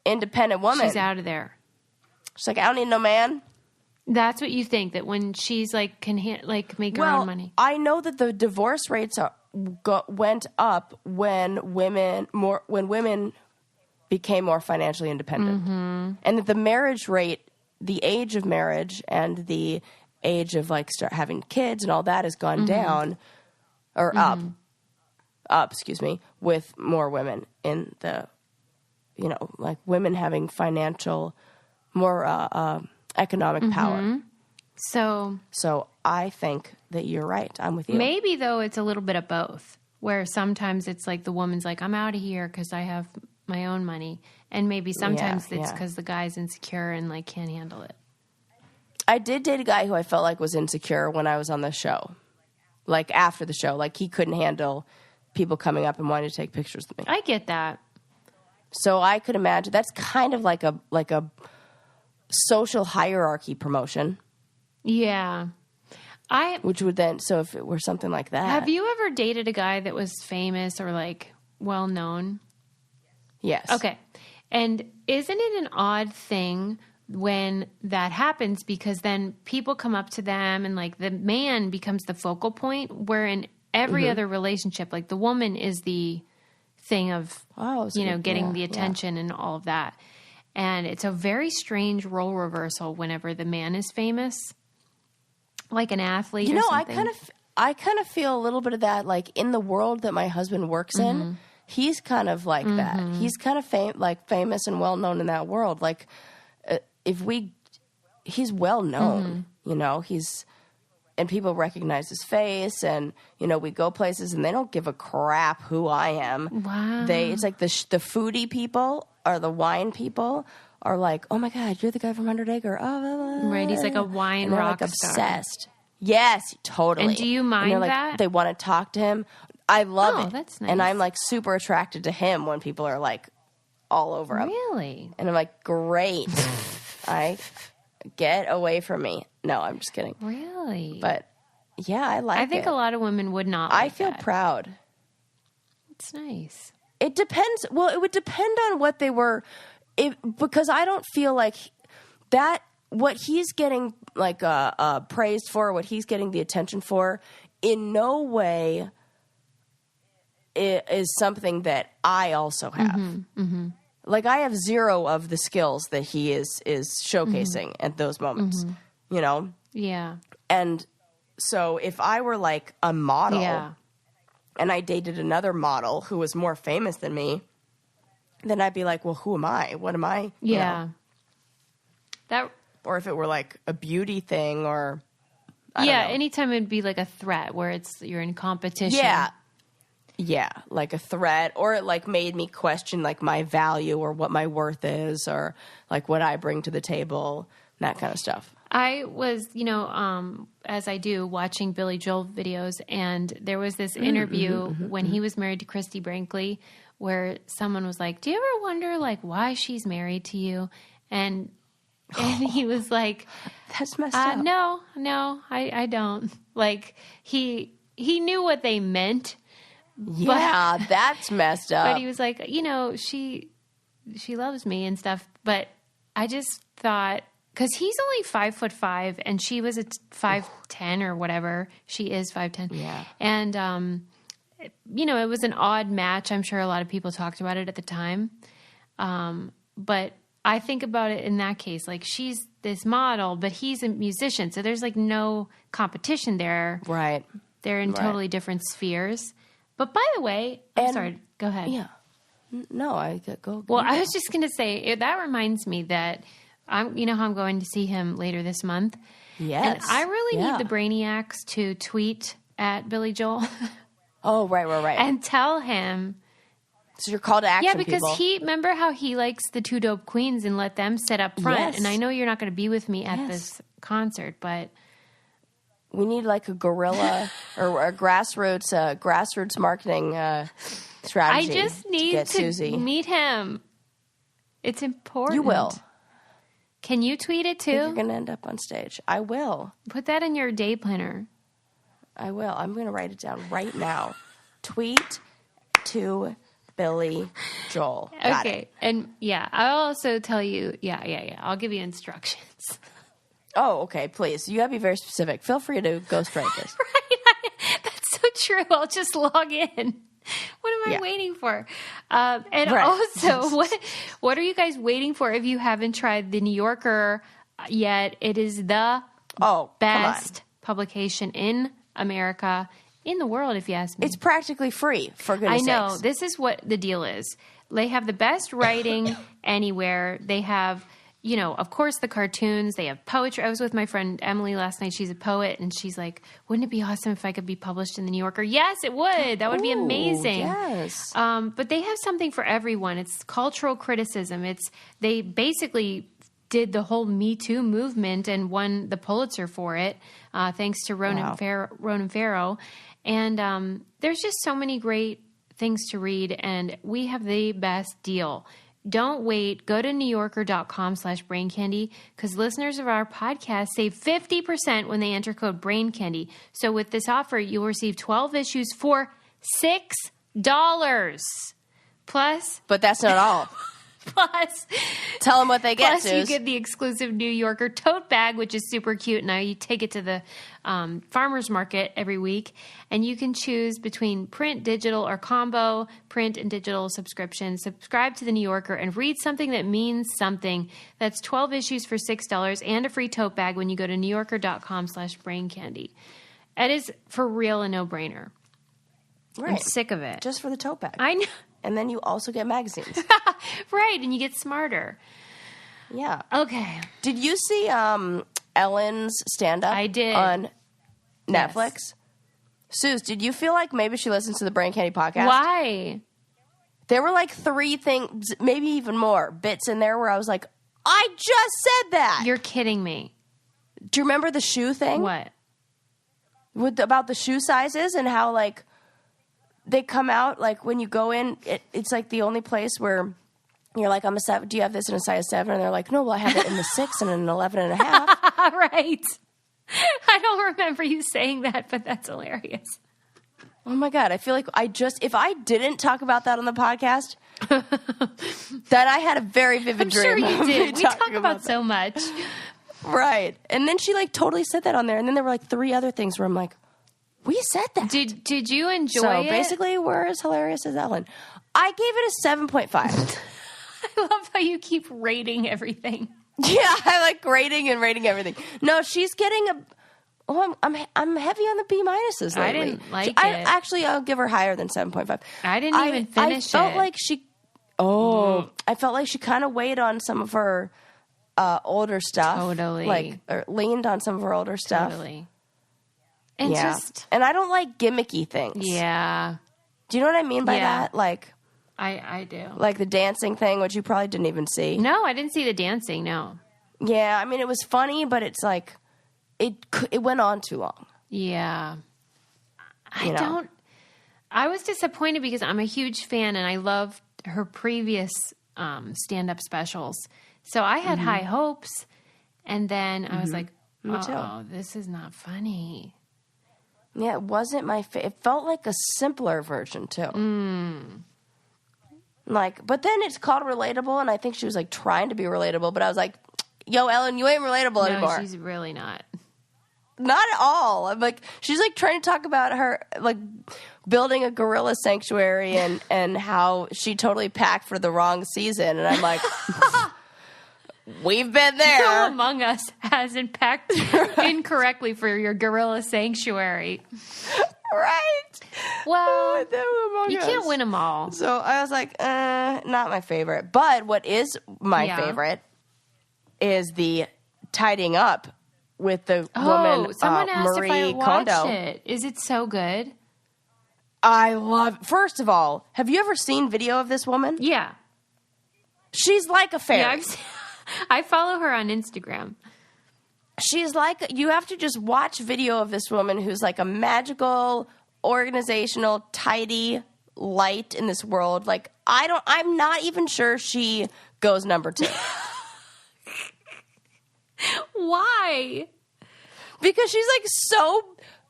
Independent woman. She's out of there. She's like, I don't need no man. That's what you think, that when she's like, can make her own money. I know that the divorce rates went up when women became more financially independent. And that the marriage rate, the age of marriage and the age of like start having kids and all that has gone down or up, excuse me, with more women in the, like women having financial, more economic power. So I think that you're right. I'm with you. Maybe though it's a little bit of both, where sometimes it's like the woman's like, I'm out of here because I have my own money. And maybe sometimes it's because the guy's insecure and like can't handle it. I did date a guy who I felt like was insecure when I was on the show. Like after the show, like he couldn't handle people coming up and wanting to take pictures with me. I get that. So I could imagine that's kind of like a social hierarchy promotion. Yeah. Which would then, so if it were something like that. Have you ever dated a guy that was famous or like well known? Yes. Okay. And isn't it an odd thing when that happens, because then people come up to them and like the man becomes the focal point, where in every other relationship, like the woman is the thing of, getting the attention and all of that. And it's a very strange role reversal whenever the man is famous, like an athlete or something. I kind of feel a little bit of that, like in the world that my husband works in, he's kind of like that. He's kind of famous and well known in that world. Like he's well known, and people recognize his face, and we go places and they don't give a crap who I am. Wow. It's like the foodie people or the wine people are like, oh my God, you're the guy from 100 Acre. Oh, right. He's like a wine they're rock like star. obsessed. Yes, totally. And do you mind and that? They want to talk to him. I love it. That's nice. And I'm like super attracted to him when people are like all over him. Really? And I'm like, great. Get away from me. No, I'm just kidding. Really? But yeah, I like it. I think a lot of women would not I like feel that. proud. It's nice. It depends. Well, it would depend on what they were. Because I don't feel like that, what he's getting like praised for, what he's getting the attention for, in no way is something that I also have. Like I have zero of the skills that he is showcasing at those moments, Yeah. And so if I were like a model and I dated another model who was more famous than me, then I'd be like, well, who am I? What am I? Yeah. That. Or if it were like a beauty thing or I don't know. Anytime it'd be like a threat where you're in competition. Yeah, like a threat, or it like made me question like my value or what my worth is, or like what I bring to the table, that kind of stuff. I was, as I do, watching Billy Joel videos, and there was this interview when he was married to Christy Brinkley, where someone was like, "Do you ever wonder like why she's married to you?" And he was like, "That's messed up." No, I don't. Like he knew what they meant. Yeah, that's messed up. But he was like, she loves me and stuff. But I just thought, because he's only 5'5" and she was 5'10" or whatever. She is 5'10". Yeah. And, it was an odd match. I'm sure a lot of people talked about it at the time. But I think about it in that case, like she's this model, but he's a musician. So there's like no competition there. Right. They're in totally different spheres. But by the way, I'm sorry, go ahead. Yeah. No, I go. Well, I was just going to say, that reminds me that how I'm going to see him later this month. Yes. And I really need the Brainiacs to tweet at Billy Joel. Oh, right. And tell him. So your call to action, yeah, because people. remember how he likes the Two Dope Queens and let them sit up front. Yes. And I know you're not going to be with me at this concert, but we need like a guerrilla or a grassroots marketing strategy. I just need to Susie. meet him. It's important. You will. Can you tweet it too? You're going to end up on stage. I will. Put that in your day planner. I will. I'm going to write it down right now. Tweet to Billy Joel. Got it. And I'll also tell you, I'll give you instructions. Oh, okay, please. You got to be very specific. Feel free to ghostwrite this. Right. That's so true. I'll just log in. What am I waiting for? And also, what are you guys waiting for if you haven't tried The New Yorker yet? It is the best publication in America, in the world, if you ask me. It's practically free, for goodness sakes. I know. This is what the deal is. They have the best writing anywhere. They have, of course, the cartoons. They have poetry. I was with my friend Emily last night. She's a poet, and she's like, wouldn't it be awesome if I could be published in The New Yorker? Yes, it would. That would be amazing. Yes. But they have something for everyone. It's cultural criticism. They basically did the whole Me Too movement and won the Pulitzer for it, thanks to Ronan Farrow. And there's just so many great things to read, and we have the best deal. Don't wait. Go to NewYorker.com/braincandy because listeners of our podcast save 50% when they enter code BRAINCANDY. So with this offer, you'll receive 12 issues for $6. Plus... But that's not all. Plus, tell them what they get. Plus, you get the exclusive New Yorker tote bag, which is super cute. Now you take it to the farmer's market every week, and you can choose between print, digital, or combo print and digital subscription. Subscribe to the New Yorker and read something that means something. That's 12 issues for $6 and a free tote bag when you go to NewYorker.com/braincandy. It is for real a no-brainer. Right. I'm sick of it. Just for the tote bag. I know. And then you also get magazines. Right, and you get smarter. Yeah. Okay. Did you see Ellen's stand-up? I did. On Netflix? Yes. Suze, did you feel like maybe she listens to the Brain Candy podcast? Why? There were like 3 things, maybe even more, bits in there where I was like, I just said that! You're kidding me. Do you remember the shoe thing? What? About the shoe sizes and how, like, they come out, like, when you go in, it's, like, the only place where you're like, I'm a 7. Do you have this in a size 7? And they're like, no, well, I have it in the 6 and an 11 and a half. Right. I don't remember you saying that, but that's hilarious. Oh, my God. I feel like if I didn't talk about that on the podcast, then I had a very vivid dream. I'm sure you did. We talk about so much. Right. And then she, like, totally said that on there. And then there were, like, 3 other things where I'm like, we said that. Did you enjoy so it? Basically, we're as hilarious as Ellen. I gave it a 7.5. I love how you keep rating everything. Yeah, I like rating everything. No, she's getting I'm heavy on the B minuses lately. I didn't like it. I'll give her higher than 7.5. I didn't even finish it. I felt like she. I felt like she kind of weighed on some of her older stuff. Totally. Like, or leaned on some of her older stuff. Totally. And and I don't like gimmicky things. Yeah. Do you know what I mean by that? Like, I do. Like the dancing thing, which you probably didn't even see. No, I didn't see the dancing. No. Yeah, I mean, it was funny, but it's like it went on too long. Yeah. I was disappointed because I'm a huge fan and I loved her previous stand-up specials. So I had high hopes, and then I was like, oh, this is not funny. Yeah, it wasn't my favorite. It felt like a simpler version, too. Like, but then it's called relatable, and I think she was, like, trying to be relatable, but I was like, yo, Ellen, you ain't relatable anymore. No, she's really not. Not at all. I'm like, she's, like, trying to talk about her, like, building a gorilla sanctuary and how she totally packed for the wrong season, and I'm like... We've been there. Who among us hasn't packed incorrectly for your gorilla sanctuary? Right. Well, you us? can't win them all. So I was like, not my favorite. But what is my favorite is the tidying up with the woman, someone asked Marie if I watched Kondo. it. Is it so good? I love. First of all, have you ever seen video of this woman? Yeah. She's like a fairy. Yeah, I've seen, I follow her on Instagram. She's like, you have to just watch video of this woman who's like a magical, organizational, tidy light in this world. Like, I'm not even sure she goes number 2. Why? Because she's like so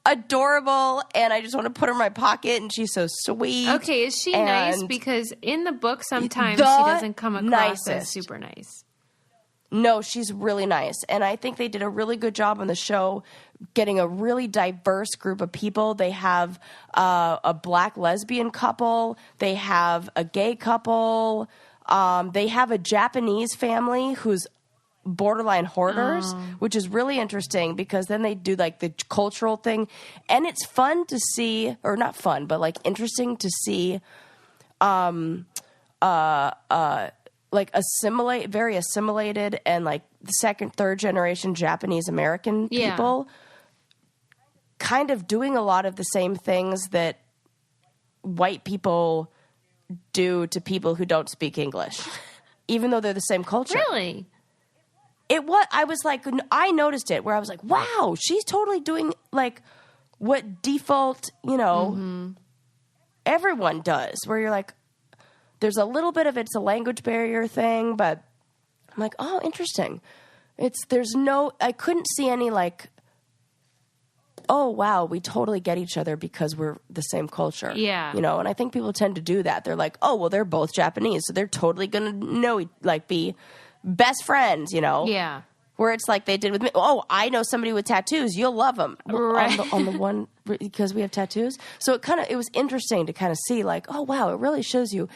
adorable, and I just want to put her in my pocket, and she's so sweet. Okay, is she nice? Because in the book, sometimes she doesn't come across as super nice. No, she's really nice. And I think they did a really good job on the show getting a really diverse group of people. They have a black lesbian couple. They have a gay couple. They have a Japanese family who's borderline hoarders, which is really interesting because then they do like the cultural thing. And it's fun to see, or not fun, but like interesting to see like very assimilated and like the second, third generation Japanese American people kind of doing a lot of the same things that white people do to people who don't speak English, even though they're the same culture. Really? I was like, I noticed it where I was like, wow, she's totally doing like what default, everyone does, where you're like, there's a little bit of it's a language barrier thing, but I'm like, oh, interesting. I couldn't see any like, oh, wow, we totally get each other because we're the same culture. Yeah. And I think people tend to do that. They're like, oh, well, they're both Japanese, so they're totally going to be best friends, Yeah. Where it's like they did with me. Oh, I know somebody with tattoos. You'll love them. Right. On the one, because we have tattoos. So it was interesting to kind of see like, oh, wow, it really shows you.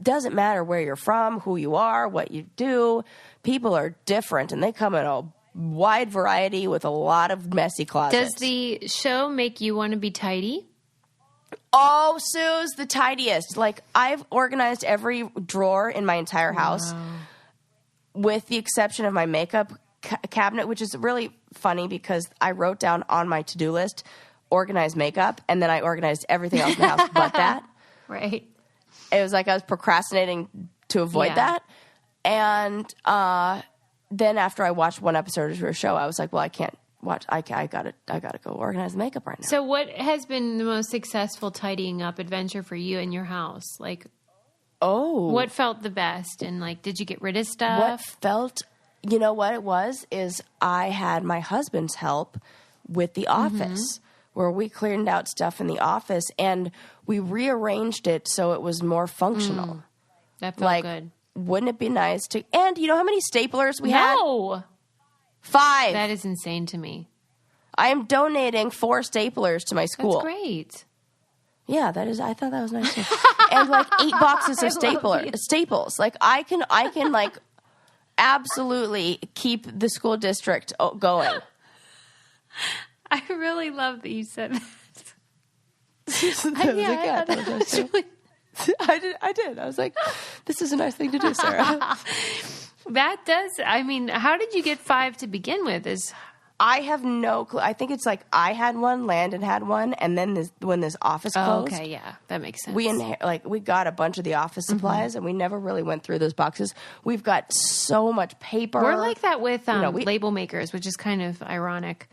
Doesn't matter where you're from, who you are, what you do. People are different, and they come in a wide variety with a lot of messy closets. Does the show make you want to be tidy? Oh, Sue's the tidiest. Like, I've organized every drawer in my entire house, with the exception of my makeup cabinet, which is really funny because I wrote down on my to-do list, organize makeup, and then I organized everything else in the house but that. Right. It was like I was procrastinating to avoid that. And then after I watched one episode of your show, I was like, well, I can't watch. I gotta go organize the makeup right now. So what has been the most successful tidying up adventure for you in your house? Like, what felt the best? And like, did you get rid of stuff? What it was is I had my husband's help with the office. Where we cleared out stuff in the office and we rearranged it so it was more functional. That felt good. Wouldn't it be nice to... And you know how many staplers we had? No! 5. That is insane to me. I am donating 4 staplers to my school. That's great. Yeah, that is... I thought that was nice too. And like 8 boxes of staples. Like I can like absolutely keep the school district going. I really love that you said that. I did. I was like, this is a nice thing to do, Sarah. That does. I mean, how did you get 5 to begin with? I have no clue. I think it's like I had one, Landon had one, and then when this office closed. Okay, yeah, that makes sense. We got a bunch of the office supplies, and we never really went through those boxes. We've got so much paper. We're like that with label makers, which is kind of ironic.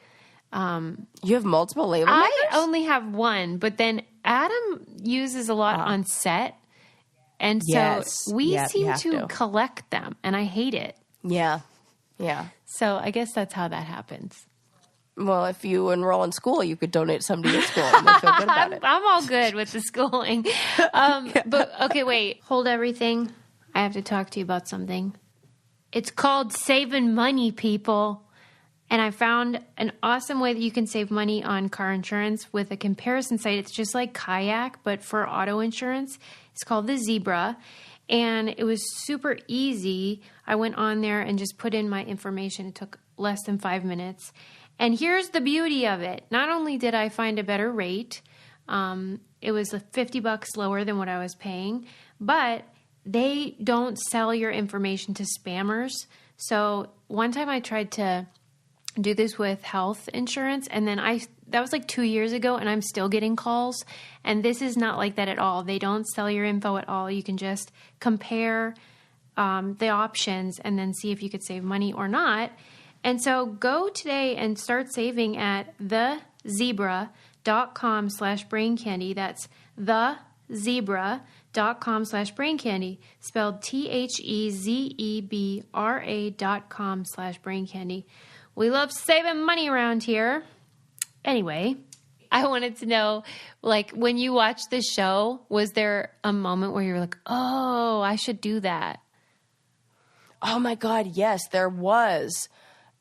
You have multiple label makers? I only have one, but then Adam uses a lot on set, and so we seem to collect them, and I hate it. Yeah. So I guess that's how that happens. Well, if you enroll in school, you could donate some to your school and they'll feel good about it. I'm all good with the schooling. But okay, wait. Hold everything. I have to talk to you about something. It's called saving money, people. And I found an awesome way that you can save money on car insurance with a comparison site. It's just like Kayak, but for auto insurance. It's called the Zebra. And it was super easy. I went on there and just put in my information. It took less than 5 minutes. And here's the beauty of it. Not only did I find a better rate, it was $50 lower than what I was paying, but they don't sell your information to spammers. So one time I tried to do this with health insurance, and then that was like 2 years ago, and I'm still getting calls. And this is not like that at all. They don't sell your info at all. You can just compare the options and then see if you could save money or not. And so go today and start saving at thezebra.com/braincandy. That's thezebra.com/braincandy, spelled THEZEBRA.com/braincandy. We love saving money around here. Anyway, I wanted to know, like, when you watched this show, was there a moment where you were like, oh, I should do that? Oh my God, yes, there was.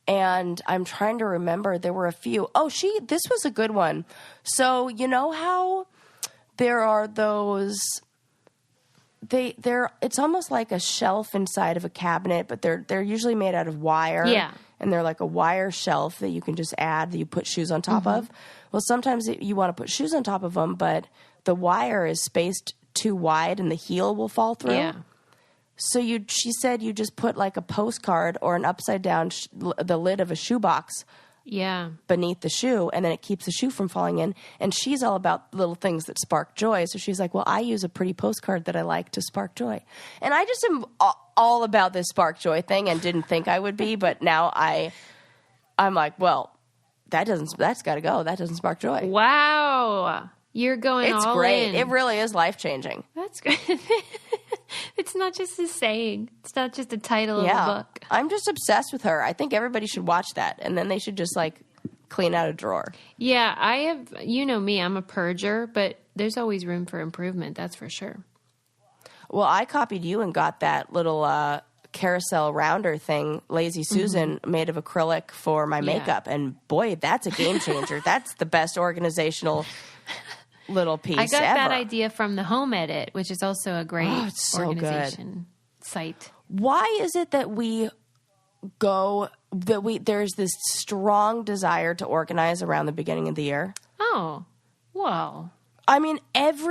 And I'm trying to remember, there were a few. This was a good one. So you know how there are those, it's almost like a shelf inside of a cabinet, but they're usually made out of wire. Yeah. And they're like a wire shelf that you can just add, that you put shoes on top of. Well, sometimes you want to put shoes on top of them, but the wire is spaced too wide and the heel will fall through. Yeah. So she said you just put like a postcard or an upside down, the lid of a shoebox beneath the shoe, and then it keeps the shoe from falling in. And she's all about little things that spark joy. So she's like, well, I use a pretty postcard that I like to spark joy. And I just am all about this spark joy thing and didn't think I would be, but now I'm like, well, that's got to go. That doesn't spark joy. Wow. You're going all in. It's great. It really is life-changing. That's great. It's not just a saying. It's not just a title of a book. I'm just obsessed with her. I think everybody should watch that, and then they should just, like, clean out a drawer. Yeah, I have, you know me, I'm a purger, but there's always room for improvement, that's for sure. Well, I copied you and got that little carousel rounder thing, Lazy Susan, made of acrylic for my makeup, and boy, that's a game changer. That's the best organizational little piece I got ever. that idea from the Home Edit, which is also a great organization site. Why is it that there's this strong desire to organize around the beginning of the year? Oh, well. I mean, is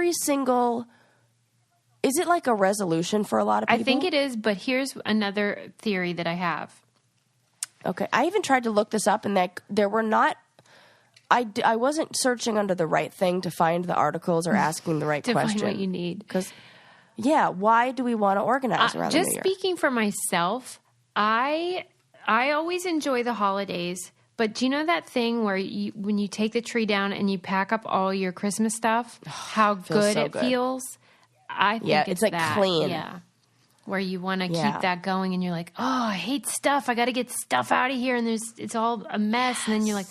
it like a resolution for a lot of people? I think it is, but here's another theory that I have. Okay. I even tried to look this up, and there were not... I wasn't searching under the right thing to find the articles or asking the right question. To find what you need. Because, why do we want to organize around the new year? Just speaking for myself, I always enjoy the holidays, but do you know that thing where when you take the tree down and you pack up all your Christmas stuff, how good it feels? I think it's like that. Clean. Yeah. Where you want to keep that going and you're like, oh, I hate stuff. I got to get stuff out of here. And it's all a mess. And then you're like,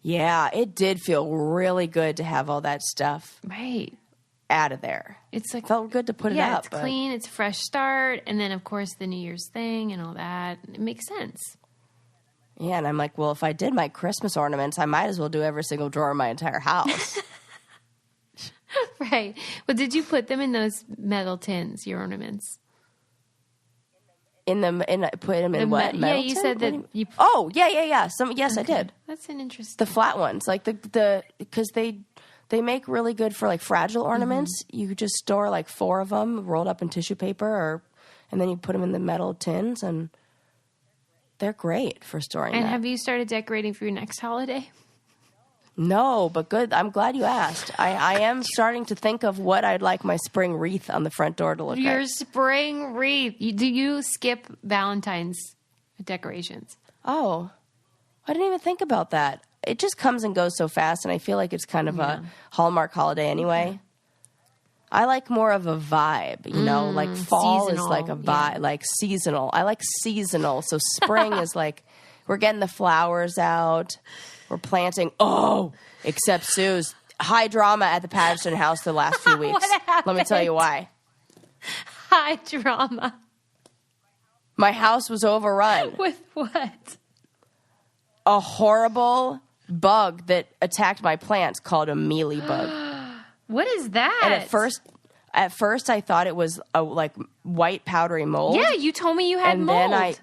Yeah, it did feel really good to have all that stuff out of there. It's like, felt good to put it up. Yeah, it's clean. It's a fresh start. And then, of course, the New Year's thing and all that. It makes sense. Yeah, and I'm like, well, if I did my Christmas ornaments, I might as well do every single drawer in my entire house. Right. Well, did you put them in those metal tins, your ornaments? Put them in what? Metal yeah, you tin? said that you... Oh, yeah. Yes, I did. That's an interesting... The flat ones, like because they make really good for like fragile ornaments. You could just store like 4 of them rolled up in tissue paper, and then you put them in the metal tins, and they're great for storing. And have you started decorating for your next holiday? No, but good. I'm glad you asked. I am starting to think of what I'd like my spring wreath on the front door to look like. Your spring wreath. Do you skip Valentine's decorations? Oh, I didn't even think about that. It just comes and goes so fast, and I feel like it's kind of a Hallmark holiday anyway. Okay. I like more of a vibe, like fall seasonal, is like a vibe, like seasonal. I like seasonal, so spring is like We're getting the flowers out. We're planting. Except Sue's high drama at the Patterson house the last few weeks. What happened? Let me tell you why. High drama. My house was overrun. With what? A horrible bug that attacked my plants called a mealybug. What is that? And at first I thought it was a like white powdery mold. Yeah, you told me you had mold. Then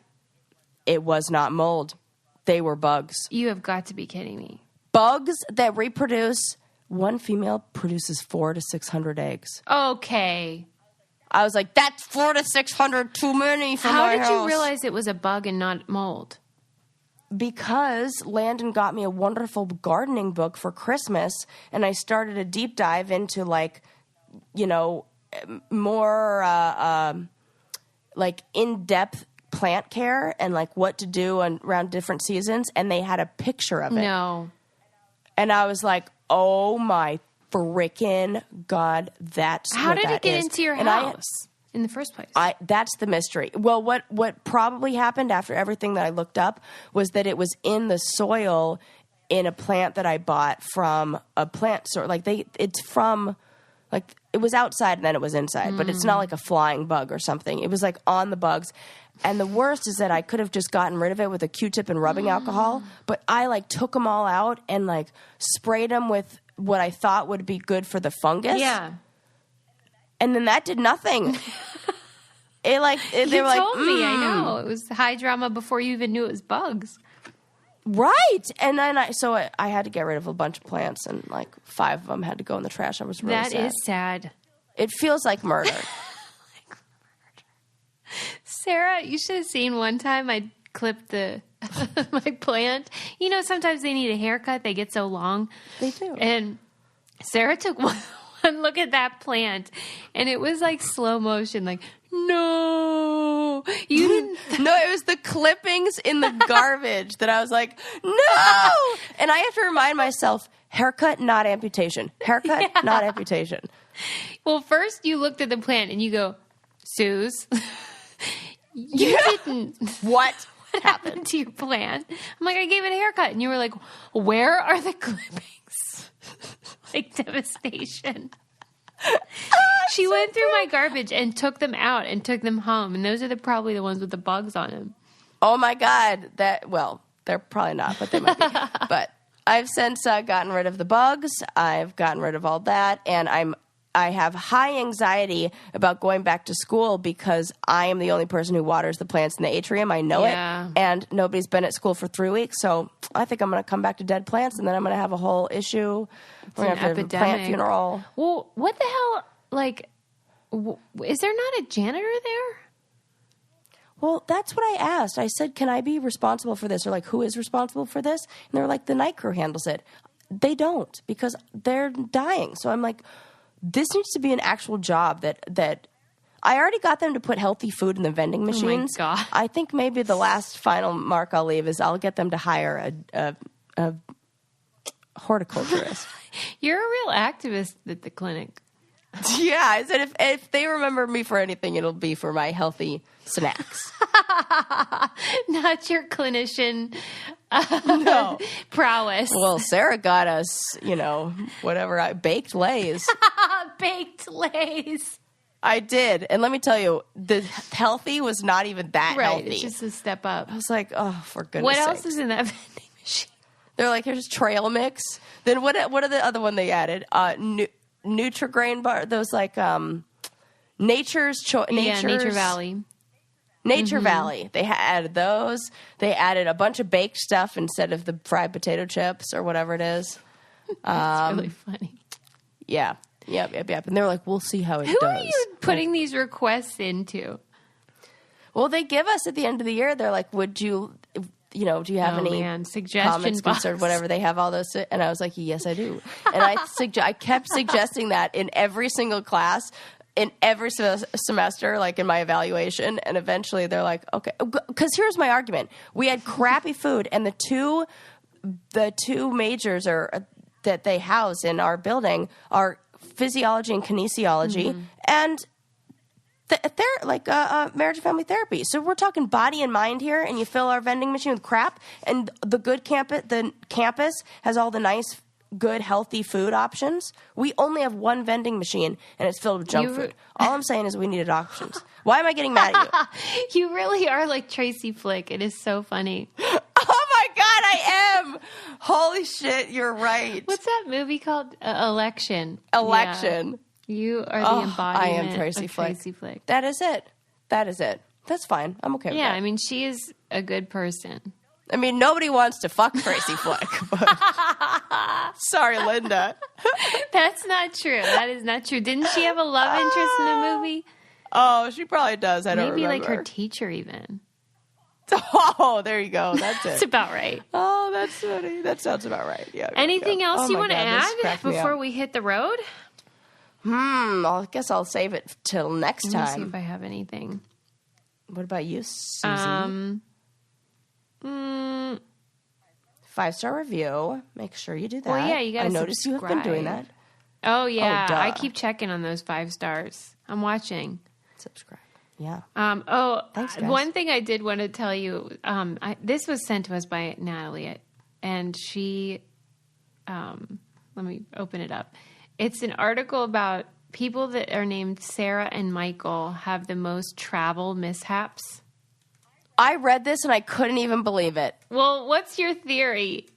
it was not mold. They were bugs. You have got to be kidding me. Bugs that reproduce, one female produces 400 to 600 eggs. Okay. I was like, that's 400 to 600 too many for my house. How did you realize it was a bug and not mold? Because Landon got me a wonderful gardening book for Christmas, and I started a deep dive into more like in-depth plant care and like what to do around different seasons, and they had a picture of it. No. And I was like, oh my frickin' God, that's How what did that it get is. into your And house in the first place? That's the mystery. Well, what probably happened after everything that I looked up was that it was in the soil in a plant that I bought from a plant store. Like it's from, like it was outside and then it was inside, but it's not like a flying bug or something. It was like on the bugs. And the worst is that I could have just gotten rid of it with a Q-tip and rubbing alcohol, but I like took them all out and like sprayed them with what I thought would be good for the fungus. Yeah. And then that did nothing. They were like, told me, I know. It was high drama before you even knew it was bugs. Right. And then I had to get rid of a bunch of plants, and like 5 of them had to go in the trash. I was really sad. That is sad. It feels like murder. Sarah, you should have seen one time I clipped my plant. You know, sometimes they need a haircut. They get so long. They do. And Sarah took one look at that plant, and it was like slow motion, like, no. You didn't. No, it was the clippings in the garbage that I was like, no. And I have to remind myself, haircut, not amputation. Haircut, not amputation. Well, first you looked at the plant and you go, Suze, you didn't. What happened to your plant? I'm like, I gave it a haircut. And you were like, where are the clippings? Like devastation. She went through my garbage and took them out and took them home. And those are probably the ones with the bugs on them. Oh my God. They're probably not, but they might be. But I've since gotten rid of the bugs. I've gotten rid of all that. And I have high anxiety about going back to school because I am the only person who waters the plants in the atrium. I know it. And nobody's been at school for 3 weeks. So I think I'm going to come back to dead plants, and then I'm going to have a whole issue. We're going to have a plant funeral. Well, what the hell? Like, is there not a janitor there? Well, that's what I asked. I said, can I be responsible for this? Or like, who is responsible for this? And they were like, the night crew handles it. They don't, because they're dying. So I'm like, this needs to be an actual job that I already got them to put healthy food in the vending machines. Oh my God. I think maybe the last final mark I'll leave is I'll get them to hire a horticulturist. You're a real activist at the clinic. Yeah, I said if they remember me for anything, it'll be for my healthy snacks. Not your clinician No. prowess. Well, Sarah got us, baked Lays. Baked Lays. I did. And let me tell you, the healthy was not even that healthy. It's just a step up. I was like, oh, for goodness What else sakes. is in that vending machine? They're like, here's trail mix. Then what are the other one they added? Nutrigrain bar. Those like Nature Valley. Nature Valley. They added those. They added a bunch of baked stuff instead of the fried potato chips or whatever it is. That's really funny. Yeah. Yep. And they were like, we'll see how it Who does. are you putting these requests into? Well, they give us at the end of the year, they're like, would you, do you have any suggestion comments, concerns, whatever? They have all those. And I was like, yes, I do. And I kept suggesting that in every single class, in every semester, like in my evaluation. And eventually they're like, okay, because here's my argument. We had crappy food, and the two majors that they house in our building are physiology and kinesiology. And marriage and family therapy. So we're talking body and mind here, and you fill our vending machine with crap. And the campus has all the nice, good, healthy food options. We only have one vending machine, and it's filled with junk food. All I'm saying is we needed options. Why am I getting mad at you? You really are like Tracy Flick. It is so funny. Oh my God, I am! Holy shit, you're right. What's that movie called? Election. Election. Yeah. You are the embodiment I am Tracy of Flick. Tracy Flick. That is it. That's fine. I'm okay with that. Yeah, I mean, she is a good person. I mean, nobody wants to fuck Tracy Flick. But sorry, Linda. That's not true. That is not true. Didn't she have a love interest in the movie? Oh, she probably does. I don't remember. Maybe like her teacher even. Oh, there you go. That's it. That's about right. Oh, that's funny. That sounds about right. Yeah. Anything else you want to add before we hit the road? I guess I'll save it till next time. Let me see if I have anything. What about you, Susie? 5-star review. Make sure you do that. Well, yeah, you got to I noticed you have been doing that. Oh, yeah. Oh, I keep checking on those 5 stars. I'm watching. Subscribe. Yeah. Thanks, guys. One thing I did want to tell you, this was sent to us by Natalie, and she, let me open it up. It's an article about people that are named Sarah and Michael have the most travel mishaps. I read this and I couldn't even believe it. Well, what's your theory?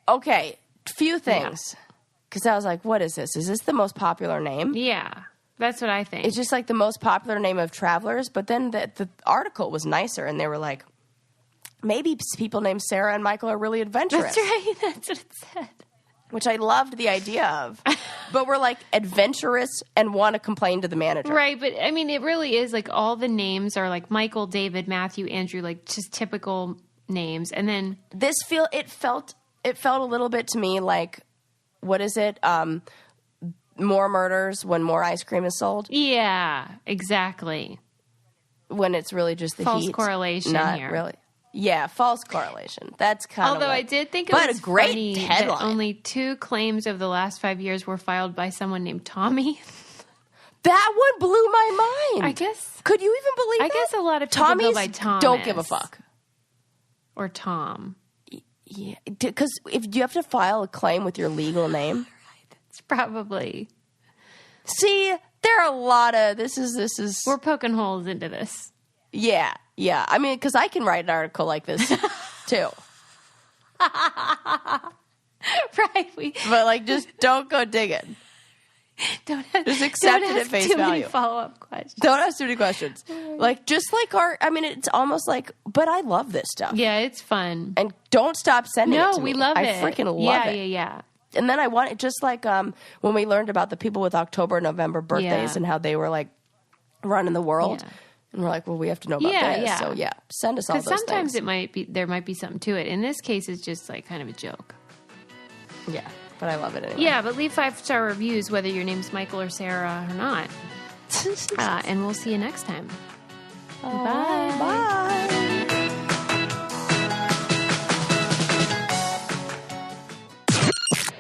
Okay, few things. Because I was like, what is this? Is this the most popular name? Yeah, that's what I think. It's just like the most popular name of travelers. But then the article was nicer, and they were like, maybe people named Sarah and Michael are really adventurous. That's right. That's what it said. Which I loved the idea of. But we're like adventurous and want to complain to the manager. Right, but I mean, it really is like all the names are like Michael, David, Matthew, Andrew, like just typical names. And then it felt a little bit to me like, what is it? More murders when more ice cream is sold. Yeah, exactly. When it's really just the false heat. correlation Not here. Really. Yeah, false correlation. That's kind of. Although I did think it was a great funny headline. that only 2 claims of the last 5 years were filed by someone named Tommy. That one blew my mind. I guess. Could you even believe that? I guess a lot of people go by Thomas. Don't give a fuck. Or Tom. Yeah, because if you have to file a claim with your legal name, it's probably. See, there are a lot of this is. We're poking holes into this. Yeah. I mean, because I can write an article like this too. Right. But like, just don't go digging. Just accept it at face value. Don't ask too many follow-up questions. Don't ask too many questions. Like, just like it's almost like, but I love this stuff. Yeah, it's fun. And don't stop sending it to me. We love it. I freaking love it. Yeah. And then I want it, just like when we learned about the people with October, November birthdays and how they were like running the world. Yeah. And we're like, well, we have to know about this. Yeah. So send us all those things. Because sometimes there might be something to it. In this case, it's just like kind of a joke. Yeah, but I love it anyway. Yeah, but leave 5-star reviews whether your name's Michael or Sarah or not. And we'll see you next time. Bye. Bye.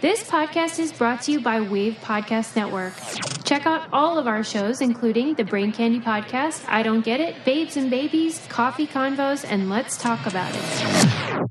This podcast is brought to you by Wave Podcast Network. Check out all of our shows, including the Brain Candy Podcast, I Don't Get It, Babes and Babies, Coffee Convos, and Let's Talk About It.